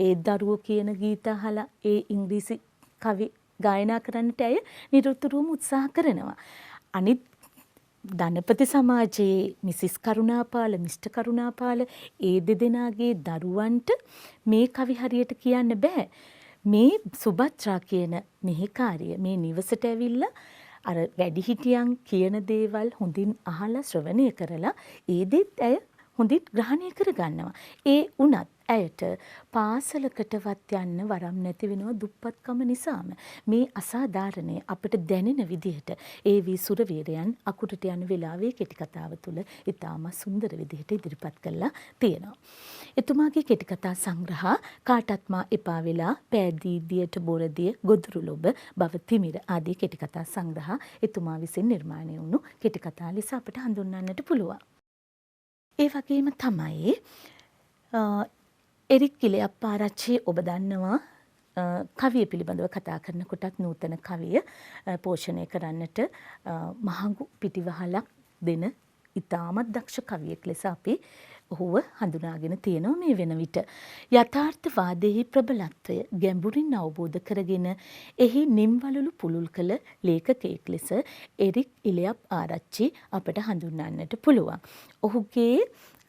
ඒ දරුවෝ කියන ගීත අහලා ඒ ඉංග්‍රීසි කවි ගායනා කරන්නට ඇය නිරතුරුවම උත්සාහ කරනවා. අනිත් ධනපති සමාජයේ මිසිස් කරුණාපාල, මිස්ටර් කරුණාපාල ඒ දෙදෙනාගේ දරුවන්ට මේ කවි හරියට කියන්න බෑ. මේ සුභද්‍රා කියන මෙහෙකාරිය මේ නිවසට ඇවිල්ලා අර වැඩිහිටියන් කියන දේවල් හොඳින් අහලා ශ්‍රවණය කරලා ඒ දෙත් ඇය හොඳින් ග්‍රහණය කරගන්නවා. ඒ වුණත් ඇයට පාසලකටවත් යන්න වරම් නැති වෙනවා දුප්පත්කම නිසාම. මේ අසාධාරණය අපට දැනෙන විදිහට ඒ.වී. සුරවීරයන් අකුරට යන වෙලාවේ කෙටි කතාව තුළ ඉතාම සුන්දර විදිහට ඉදිරිපත් කරලා තියෙනවා. එතුමාගේ කෙටි කතා සංග්‍රහ කාටත් මා එපා වෙලා, පෑදී දියට බොරදිය, ගොදුරු ලොබ, බව තිමිර ආදී කෙටි කතා සංග්‍රහ එතුමා විසින් නිර්මාණය වුණු කෙටි කතා ලෙස අපට හඳුන්වන්නට පුළුවන්. ඒ වගේම තමයි එරික් ඉලයප්පාරච්චි ඔබ දන්නවා කවිය පිළිබඳව කතා කරනකොටත් නූතන කවිය පෝෂණය කරන්නට මහඟු පිටිවහලක් දෙන ඉතාමත් දක්ෂ කවියෙක් ලෙස අපි ඔහුව හඳුනාගෙන තියෙනවා මේ වෙන විට. යථාර්ථවාදයේ ප්‍රබලත්වය ගැඹුරින් අවබෝධ කරගෙන එහි නිම්වලලු පුළුල් කළ ලේඛකයෙක් ලෙස එරික් ඉලයප්පාරච්චි අපට හඳුන්වන්නට පුළුවන්. ඔහුගේ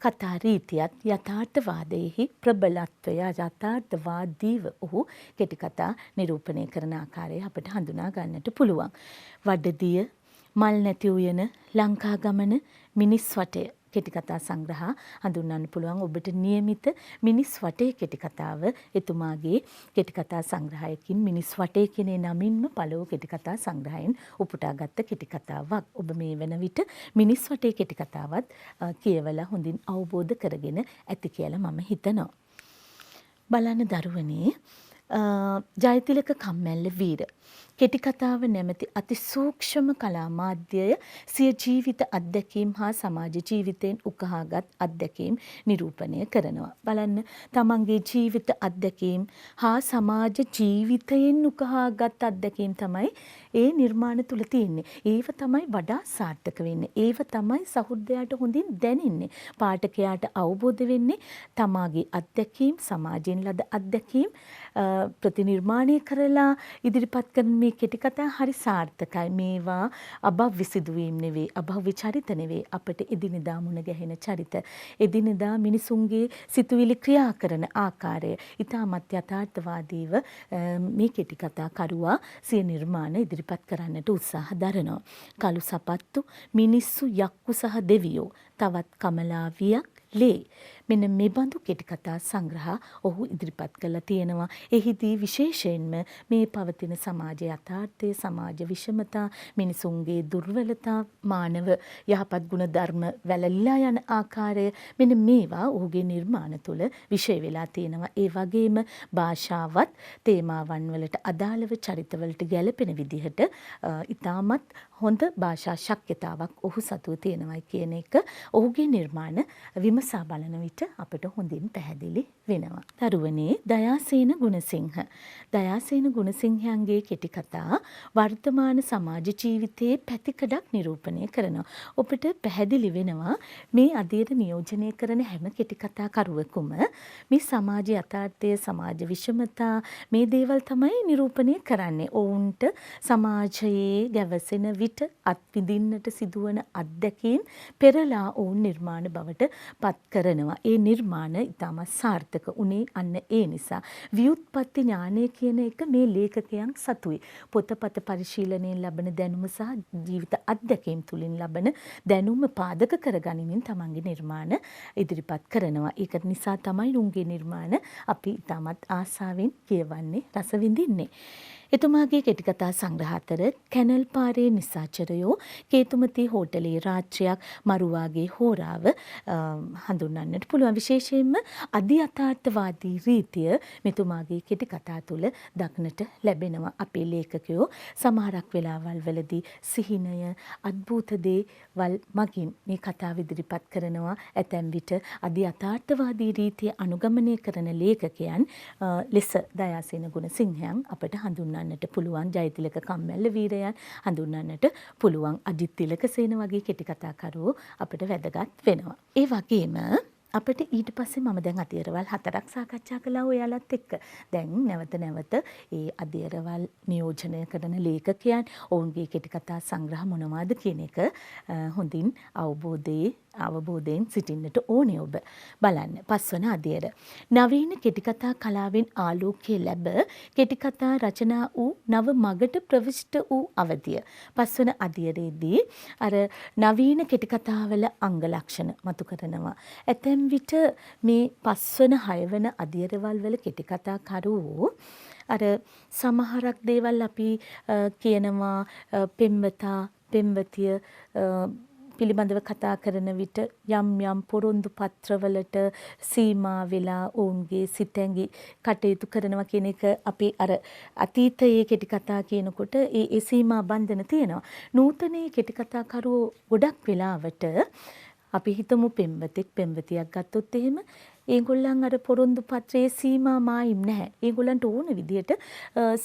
කතා රීතියත් යථාර්ථවාදයෙහි ප්‍රබලත්වය, යථාර්ථවාදීව ඔහු කෙටි කතා නිරූපණය කරන ආකාරය අපට හඳුනා ගන්නට පුළුවන්. වඩදිය, මල් නැති උයන, ලංකා ගමන, මිනිස් වටය කෙටි කතා සංග්‍රහ හඳුන්වන්න පුළුවන්. ඔබට නියමිත මිනිස් වටේ කෙටි කතාව එතුමාගේ කෙටි කතා සංග්‍රහයකින් මිනිස් වටේ කියන නමින්ම පළව කෙටි කතා සංග්‍රහයෙන් උපුටාගත්ත කෙටි කතාවක්. ඔබ මේ වෙන විට මිනිස් වටේ කෙටි කතාවත් කියවලා හොඳින් අවබෝධ කරගෙන ඇති කියලා මම හිතනවා. බලන්න දරුවනේ, ජයතිලක කම්මැල්ල වීර කෙටි කතාව නැමැති අතිසූක්ෂම කලා මාධ්‍යය සිය ජීවිත අත්දැකීම් හා සමාජ ජීවිතයෙන් උකහාගත් අත්දැකීම් නිරූපණය කරනවා. බලන්න, තමන්ගේ ජීවිත අත්දැකීම් හා සමාජ ජීවිතයෙන් උකහාගත් අත්දැකීම් තමයි ඒ නිර්මාණ තුල තියෙන්නේ. ඒව තමයි වඩා සාර්ථක වෙන්නේ. ඒව තමයි සහෘදයාට හොඳින් දැනෙන්නේ. පාඨකයාට අවබෝධ වෙන්නේ තමාගේ අත්දැකීම්, සමාජයෙන් ලද අත්දැකීම් ප්‍රතිනිර්මාණය කරලා ඉදිරිපත් කරන මේ කෙටි කතා හරි සාර්ථකයි. මේවා අභව්‍ය සිදුවීම් නෙවෙයි, අභව්‍ය චරිත නෙවෙයි, අපිට එදිනෙදා මුණ ගැහෙන චරිත. එදිනෙදා මිනිසුන්ගේ සිතුවිලි ක්‍රියා කරන ආකාරය ඉතාමත් යථාර්ථවාදීව මේ කෙටි කතා කරුවා සිය නිර්මාණ ඉදිරිපත් කරන්නට උත්සාහ දරනවා. කළු සපත්තු, මිනිස්සු, යක්කු සහ දෙවියෝ, තවත් කමලාවියක්, ලේ. මෙන්න මේ බඳු කෙටි කතා සංග්‍රහ ඔහු ඉදිරිපත් කරලා තියෙනවා. එහිදී විශේෂයෙන්ම මේ පවතින සමාජ යථාර්ථය, සමාජ විෂමතා, මිනිසුන්ගේ දුර්වලතා, මානව යහපත් ගුණ ධර්ම වැළලීලා යන ආකාරය, මෙන්න මේවා ඔහුගේ නිර්මාණ තුළ විෂය වෙලා තියෙනවා. ඒ වගේම භාෂාවත් තේමාවන් වලට අදාළව චරිතවලට ගැලපෙන විදිහට ඉතාමත් හොඳ භාෂා ශක්්‍යතාවක් ඔහු සතුව තියෙනවයි කියන එක ඔහුගේ නිර්මාණ විමසා බලන විට අපට හොඳින් පැහැදිලි වෙනවා. දරුවනේ දයාසේන ගුණසිංහ. දයාසේන ගුණසිංහයන්ගේ කෙටි කතා වර්තමාන සමාජ ජීවිතයේ පැතිකඩක් නිරූපණය කරනවා. ඔබට පැහැදිලි වෙනවා මේ අධීර නියෝජනය කරන හැම කෙටි කතා කරුවෙකුම මේ සමාජ යථාර්ථය, සමාජ විෂමතා, මේ දේවල් තමයි නිරූපණය කරන්නේ. ඔවුන්ට සමාජයේ ගැවසෙන විට අත්විඳින්නට සිදුවන අත්දැකීම් පෙරලා ඔවුන් නිර්මාණ බවට පත් කරනවා. ඒ නිර්මාණ ඉතාමත් සාර්ථක උනේ අන්න ඒ නිසා. ව්‍යුත්පත්ති ඥානය කියන එක මේ ලේඛකයන් සතුයි. පොතපත පරිශීලනයෙන් ලබන දැනුම සහ ජීවිත අත්දැකීම් තුලින් ලබන දැනුම පාදක කරගනිමින් තමන්ගේ නිර්මාණ ඉදිරිපත් කරනවා. ඒක නිසා තමයි උන්ගේ නිර්මාණ අපි ඉතාමත් ආසාවෙන් කියවන්නේ, රස විඳින්නේ. එතුමාගේ කෙටි කතා සංග්‍රහ අතර කැනල් පාරේ නිසාචරයෝ, කේතුමති හෝටලේ රාත්‍රියක්, මරුවාගේ හෝරාව හඳුන්වන්නට පුළුවන්. විශේෂයෙන්ම අධි යථාර්ථවාදී රීතිය මෙතුමාගේ කෙටි කතා තුළ දක්නට ලැබෙනවා. අපේ ලේඛකයෝ සමහරක් වෙලාවල් වලදී සිහිනය, අද්භූත දේවල් මගින් මේ කතාව ඉදිරිපත් කරනවා. ඇතැම් විට අධි යථාර්ථවාදී රීතිය අනුගමනය කරන ලේඛකයන් ලෙස දයාසේන ගුණසිංහයන් අපට හඳුන්වන්නට පුළුවන්. ජයතිලක කම්මැල්ල වීරයන් හඳුන්වන්නට පුළුවන්. අජිත් තිලකසේන වගේ කෙටි කතාකරුවෝ අපට වැදගත් වෙනවා. ඒ වගේම අපිට ඊට පස්සේ මම දැන් අධීරවල් 4ක් සාකච්ඡා කළා ඔයාලත් එක්ක. දැන් නැවත නැවත ඒ අධීරවල් නියෝජනය කරන ලේඛකයන් ඔවුන්ගේ කෙටි කතා සංග්‍රහ මොනවාද කියන එක හොඳින් අවබෝධයෙන් සිටින්නට ඕනේ ඔබ. බලන්න. 5 වන අධීර. නවීන කෙටි කතා කලාවෙන් ආලෝකය ලැබ කෙටි කතා රචනා වූ නව මගට ප්‍රවිෂ්ඨ වූ අවධිය. 5 වන අධීරයේදී අර නවීන කෙටි කතාවල අංග ලක්ෂණ මතු කරනවා. ඇතැම් විට මේ 5 වන 6 වන අධීරවල් වල කෙටි කතා කරුවෝ අර සමහරක් දේවල් අපි කියනවා පෙම්වතා, පෙම්වතිය පිළිබඳව කතා කරන විට යම් යම් පොරොන්දු පත්‍රවලට සීමා වෙලා ඔවුන්ගේ සිතැඟි කටයුතු කරනවා කියන එක අපි අර අතීතයේ කෙටි කතා කියනකොට ඒ සීමා බන්ධන තියෙනවා. නූතනයේ කෙටි කතා කරුවෝ ගොඩක් වෙලාවට අපි හිතමු පෙම්වතෙක් පෙම්වතියක් ගත්තොත් එහෙම ඒගොල්ලන් අර පොරොන්දු පත්‍රයේ සීමා මායිම් නැහැ. ඒගොල්ලන්ට ඕන විදියට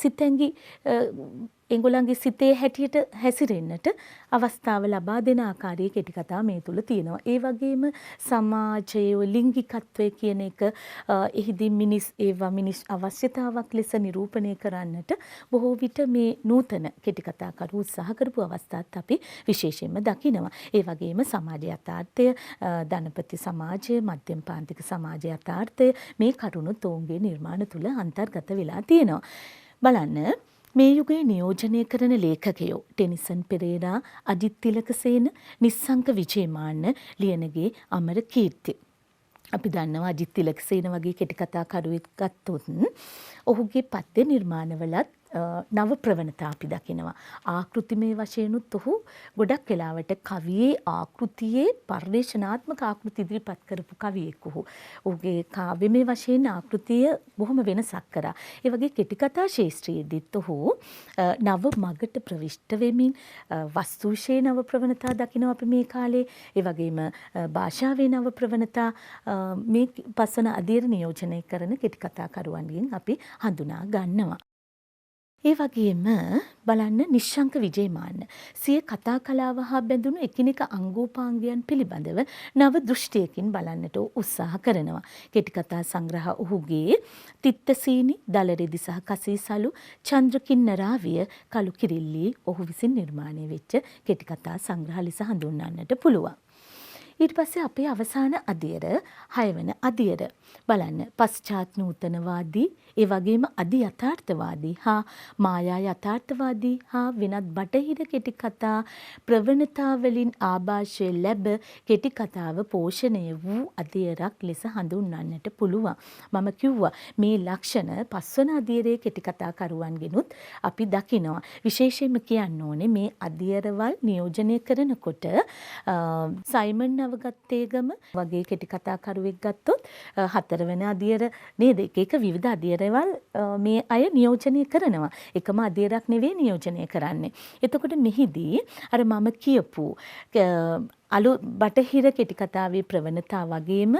සිතැඟි ඒගොල්ලන්ගේ සිතේ හැටියට හැසිරෙන්නට අවස්ථාව ලබා දෙන ආකාරයේ කෙටි කතා මේ තුල තියෙනවා. ඒ වගේම සමාජයේ ලිංගිකත්වය කියන එක එහිදී මිනිස් අවශ්‍යතාවක් ලෙස නිරූපණය කරන්නට බොහෝ විට මේ නූතන කෙටි කතා කරු උත්සාහ කරපු අවස්ථාත් අපි විශේෂයෙන්ම දකිනවා. ඒ වගේම සමාජ යථාර්ථය, ධනපති සමාජය, මධ්‍යම පාන්තික සමාජ යථාර්ථය මේ කරුණුත් ඔවුන්ගේ නිර්මාණ තුල අන්තර්ගත වෙලා තියෙනවා. බලන්න මේ යුගයේ නියෝජනය කරන ලේඛකයෝ ටෙනිසන් පෙරේරා, අජිත් තිලකසේන, නිස්සංක විජේමාන්න, ලියනගේ අමරකීර්ති. අපි දන්නවා අජිත් තිලකසේන වගේ කෙටි කතා කරුවෙක් ගත්තොත් ඔහුගේ පද්‍ය නිර්මාණවලත් නව ප්‍රවණතා අපි දකිනවා. ආකෘතිමය වශයෙන්ුත් ඔහු ගොඩක් වෙලාවට කවියේ ආකෘතියේ පරිවේශනාත්මක ආකෘති ඉදිරිපත් කරපු කවියෙක් ඔහු. ඔහුගේ කාව්‍යමය වශයෙන් ආකෘතිය බොහොම වෙනසක් කරා. ඒ වගේ කෙටි කතා ශාස්ත්‍රයේදීත් ඔහු නව මගට ප්‍රවිෂ්ඨ වෙමින් වස්තුශේ නව ප්‍රවණතා දකිනවා අපි මේ කාලේ. ඒ වගේම භාෂාවේ නව ප්‍රවණතා මේ පස්වන අධීර නියෝජනය කරන කෙටි කතා කරුවන්ගෙන් අපි හඳුනා ගන්නවා. ඒ වගේම බලන්න නිශ්ශංක විජේමාන්න සිය කතා කලාව හා බැඳුණු එකිනෙක අංගෝපාංගයන් පිළිබඳව නව දෘෂ්ටියකින් බලන්නට උත්සාහ කරනවා. කෙටි කතා සංග්‍රහ ඔහුගේ තිත්තසීනි, දලරෙදි සහ කසීසලු, චන්ද්‍රකින්නරාවිය, කළු කිරිල්ලී ඔහු විසින් නිර්මාණය වෙච්ච කෙටි කතා සංග්‍රහ ලෙස හඳුන්වන්නට පුළුවන්. ඊට පස්සේ අපේ අවසාන අදියර 6 වෙනි අදියර බලන්න පශ්චාත් නූතනවාදී ඒ වගේම අධි යථාර්ථවාදී හා මායා යථාර්ථවාදී හා වෙනත් බටහිර කෙටි කතා ප්‍රවණතා වලින් ආభాෂය ලැබ කෙටි කතාව පෝෂණය වූ අදියරක් ලෙස හඳුන්වන්නට පුළුවන්. මම කිව්වා මේ ලක්ෂණ 5 වන අදියරේ කෙටි කතා කරුවන්ගෙනුත් අපි දකිනවා. විශේෂයෙන්ම කියන්න ඕනේ මේ අදියරවල් නියෝජනය කරනකොට සයිමන් නවගත්තේගම වගේ කෙටි කතාකරුවෙක් ගත්තොත් 4 වෙනි අදියර නේද එක විවිධ අදියරවල් මේ අය නියෝජනය කරනවා. එකම අදියරක් නෙවෙයි නියෝජනය කරන්නේ. එතකොට මෙහිදී අර මම කියපු අලු බටහිර කෙටි කතාවේ ප්‍රවණතා වගේම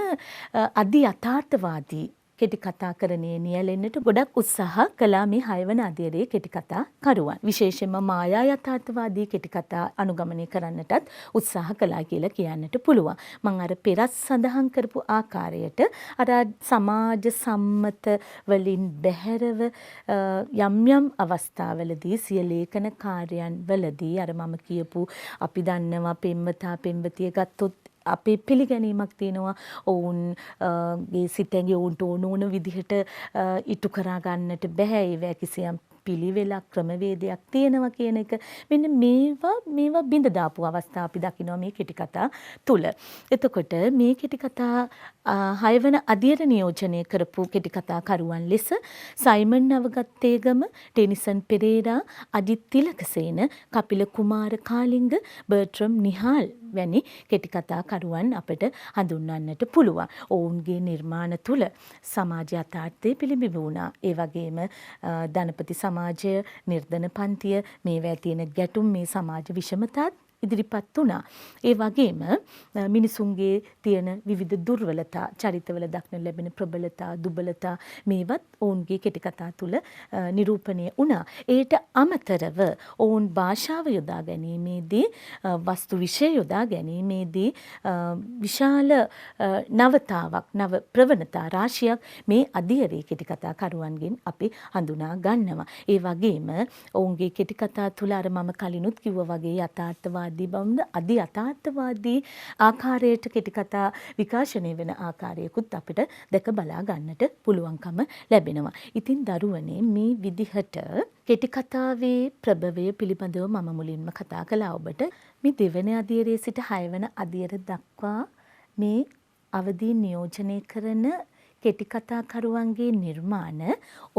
අධි යථාර්ථවාදී කෙටි කතා කරණයේ නියැලෙන්නට ගොඩක් උත්සාහ කළා මේ 6 වන අදියරේ කෙටි කතා කරුවන්. විශේෂයෙන්ම මායා යථාර්ථවාදී කෙටි කතා අනුගමනය කරන්නටත් උත්සාහ කළා කියලා කියන්නට පුළුවන්. මම අර පෙරත් සඳහන් කරපු ආකාරයට අර සමාජ සම්මත වලින් බැහැරව යම් යම් අවස්ථාවලදී සිය ලේඛන කාර්යයන් වලදී අර මම කියපු අපි දන්නවා පෙම්වතා පෙම්වතිය ගත්තොත් අපේ පිළිගැනීමක් තියෙනවා ඔවුන්ගේ සිතැඟි ඔවුන්ට ඕන විදිහට ඉටු කරා ගන්නට බෑ ඒවැ කිසියම් පිළිවෙලක් ක්‍රමවේදයක් තියෙනවා කියන එක. මෙන්න මේවා බිඳ දාපු අවස්ථා අපි දකිනවා මේ කෙටි කතා තුල. එතකොට මේ කෙටි කතා 6 වන අදියර නියෝජනය කරපු කෙටි කතා කරුවන් ලෙස සයිමන් නවගත්තේගම, ටෙනිසන් පෙරේරා, අජිත් තිලකසේන, කපිල කුමාර කාලිංග, බර්ට්‍රම් නිහාල් වැනි කෙටි කතා කරුවන් අපට හඳුන්වන්නට පුළුවන්. ඔවුන්ගේ නිර්මාණ තුල සමාජ යථාර්ථය පිළිබිඹු වුණා. ඒ වගේම ධනපති සමාජය, නිර්ධන පන්තිය මේවා තියෙන ගැටුම් මේ සමාජ විෂමතාත් ඉදිරිපත් වුණා. ඒ වගේම මිනිසුන්ගේ තියෙන විවිධ දුර්වලතා, චරිතවල දක්නට ලැබෙන ප්‍රබලතා, දුබලතා මේවත් ඔවුන්ගේ කෙටි කතා තුල නිරූපණය වුණා. ඒට අමතරව ඔවුන් භාෂාව යොදා ගැනීමේදී, වස්තු විෂය යොදා ගැනීමේදී විශාල නවතාවක්, නව ප්‍රවණතා රාශියක් මේ අදියරේ කෙටි කතා කරුවන්ගෙන් අපි හඳුනා ගන්නවා. ඒ වගේම ඔවුන්ගේ කෙටි කතා තුල අර මම කලිනුත් කිව්වා වගේ යථාර්ථවාදී බවද අධි යථාර්ථවාදී ආකාරයට කෙටි කතා විකාශනය වෙන ආකාරයකුත් අපිට දැක බලා ගන්නට පුළුවන්කම ලැබෙනවා. ඉතින් දරුවනේ මේ විදිහට කෙටි කතාවේ ප්‍රභවය පිළිබඳව මම මුලින්ම කතා කළා ඔබට. මේ දෙවන අදියරේ සිට 6 වන අදියර දක්වා මේ අවදී නියෝජනය කරන කෙටි කතා කරුවන්ගේ නිර්මාණ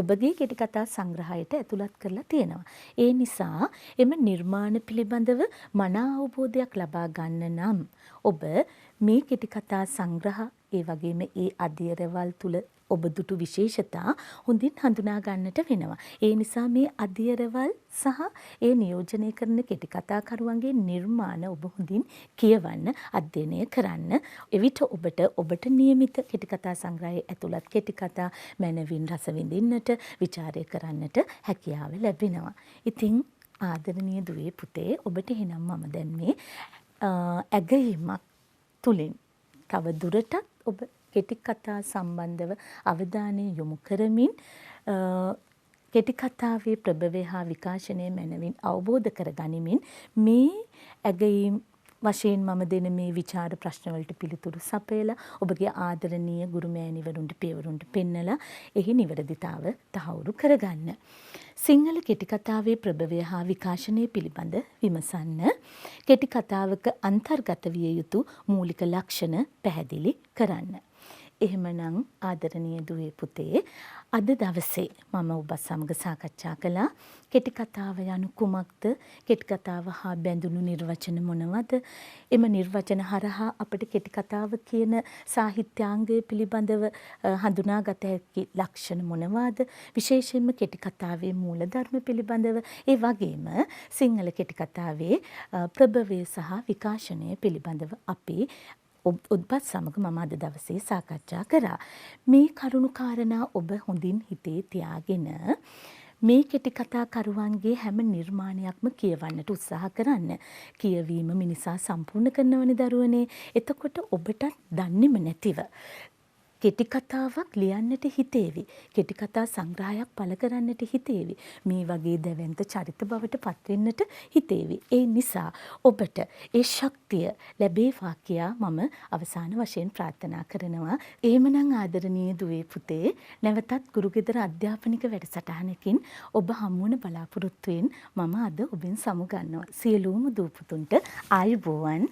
ඔබගේ කෙටි කතා සංග්‍රහයට ඇතුළත් කරලා තියෙනවා. ඒ නිසා එම නිර්මාණ පිළිබඳව මනා අවබෝධයක් ලබා ගන්න නම් ඔබ මේ කෙටි කතා සංග්‍රහ ඒ වගේම ඒ අදියරවල් තුල ඔබ දුටු විශේෂතා හොඳින් හඳුනා ගන්නට වෙනවා. ඒ නිසා මේ අදියරවල් සහ ඒ නියෝජනය කරන කෙටි කතා කරුවන්ගේ නිර්මාණ ඔබ හොඳින් කියවන්න, අධ්‍යයනය කරන්න. එවිට ඔබට නියමිත කෙටි කතා සංග්‍රහයේ ඇතුළත් කෙටි කතා මනවින් රස විඳින්නට, ਵਿਚාරය කරන්නට හැකියාව ලැබෙනවා. ඉතින් ආදරණීය දුවේ පුතේ, ඔබට එහෙනම් මම දැන් මේ ඇගයීමක් තුලින් තව දුරටත් ඔබ කෙටි කතා සම්බන්ධව අවධානය යොමු කරමින් කෙටි කතාවේ ප්‍රභවය හා විකාශනය මැනවින් අවබෝධ කරගනිමින් මේ ඇගයීම් වශයෙන් මම දෙන මේ විචාර ප්‍රශ්න වලට පිළිතුරු සපයලා ඔබගේ ආදරණීය ගුරු මෑණිවරුන්ට පියවරුන්ට පෙන්නලා එහි නිවැරදිතාව තහවුරු කරගන්න. සිංහල කෙටි කතාවේ ප්‍රභවය හා විකාශනය පිළිබඳ විමසන්න. කෙටි කතාවක අන්තර්ගත විය යුතු මූලික ලක්ෂණ පැහැදිලි කරන්න. එහෙමනම් ආදරණීය දුවේ පුතේ, අද දවසේ මම ඔබ සමග සාකච්ඡා කළා කෙටි කතාව යනු කුමක්ද, කෙටි කතාව හා බැඳුණු නිර්වචන මොනවද, එම නිර්වචන හරහා අපිට කෙටි කතාව කියන සාහිත්‍යාංගය පිළිබඳව හඳුනාගත හැකි ලක්ෂණ මොනවාද, විශේෂයෙන්ම කෙටි කතාවේ මූලධර්ම පිළිබඳව, ඒ වගේම සිංහල කෙටි කතාවේ ප්‍රභවය සහ විකාශනය පිළිබඳව අපි ඔබත් සමග මම අද දවසේ සාකච්ඡා කරා. මේ කරුණු කාරණා ඔබ හොඳින් හිතේ තියාගෙන මේ කෙටි කතා කරුවන්ගේ හැම නිර්මාණයක්ම කියවන්නට උත්සාහ කරන්න. කියවීම මිනිසා සම්පූර්ණ කරනවනේ දරුවනේ. එතකොට ඔබටත් දන්නේම නැතිව කෙටි කතාවක් ලියන්නට හිතේවි. කෙටි කතා සංග්‍රහයක් පළ කරන්නට හිතේවි. මේ වගේ දැවැන්ත චරිත බවට පත්වෙන්නට හිතේවි. ඒ නිසා ඔබට ඒ ශක්තිය ලැබේවා කියා මම අවසාන වශයෙන් ප්‍රාර්ථනා කරනවා. එහෙමනම් ආදරණීය දුවේ පුතේ නැවතත් ගුරුගෙදර අධ්‍යාපනික වැඩසටහනකින් ඔබ හමු වන බලාපොරොත්තුවෙන් මම අද ඔබෙන් සමුගන්නවා. සියලුම දූ පුතුන්ට ආයුබෝවන්.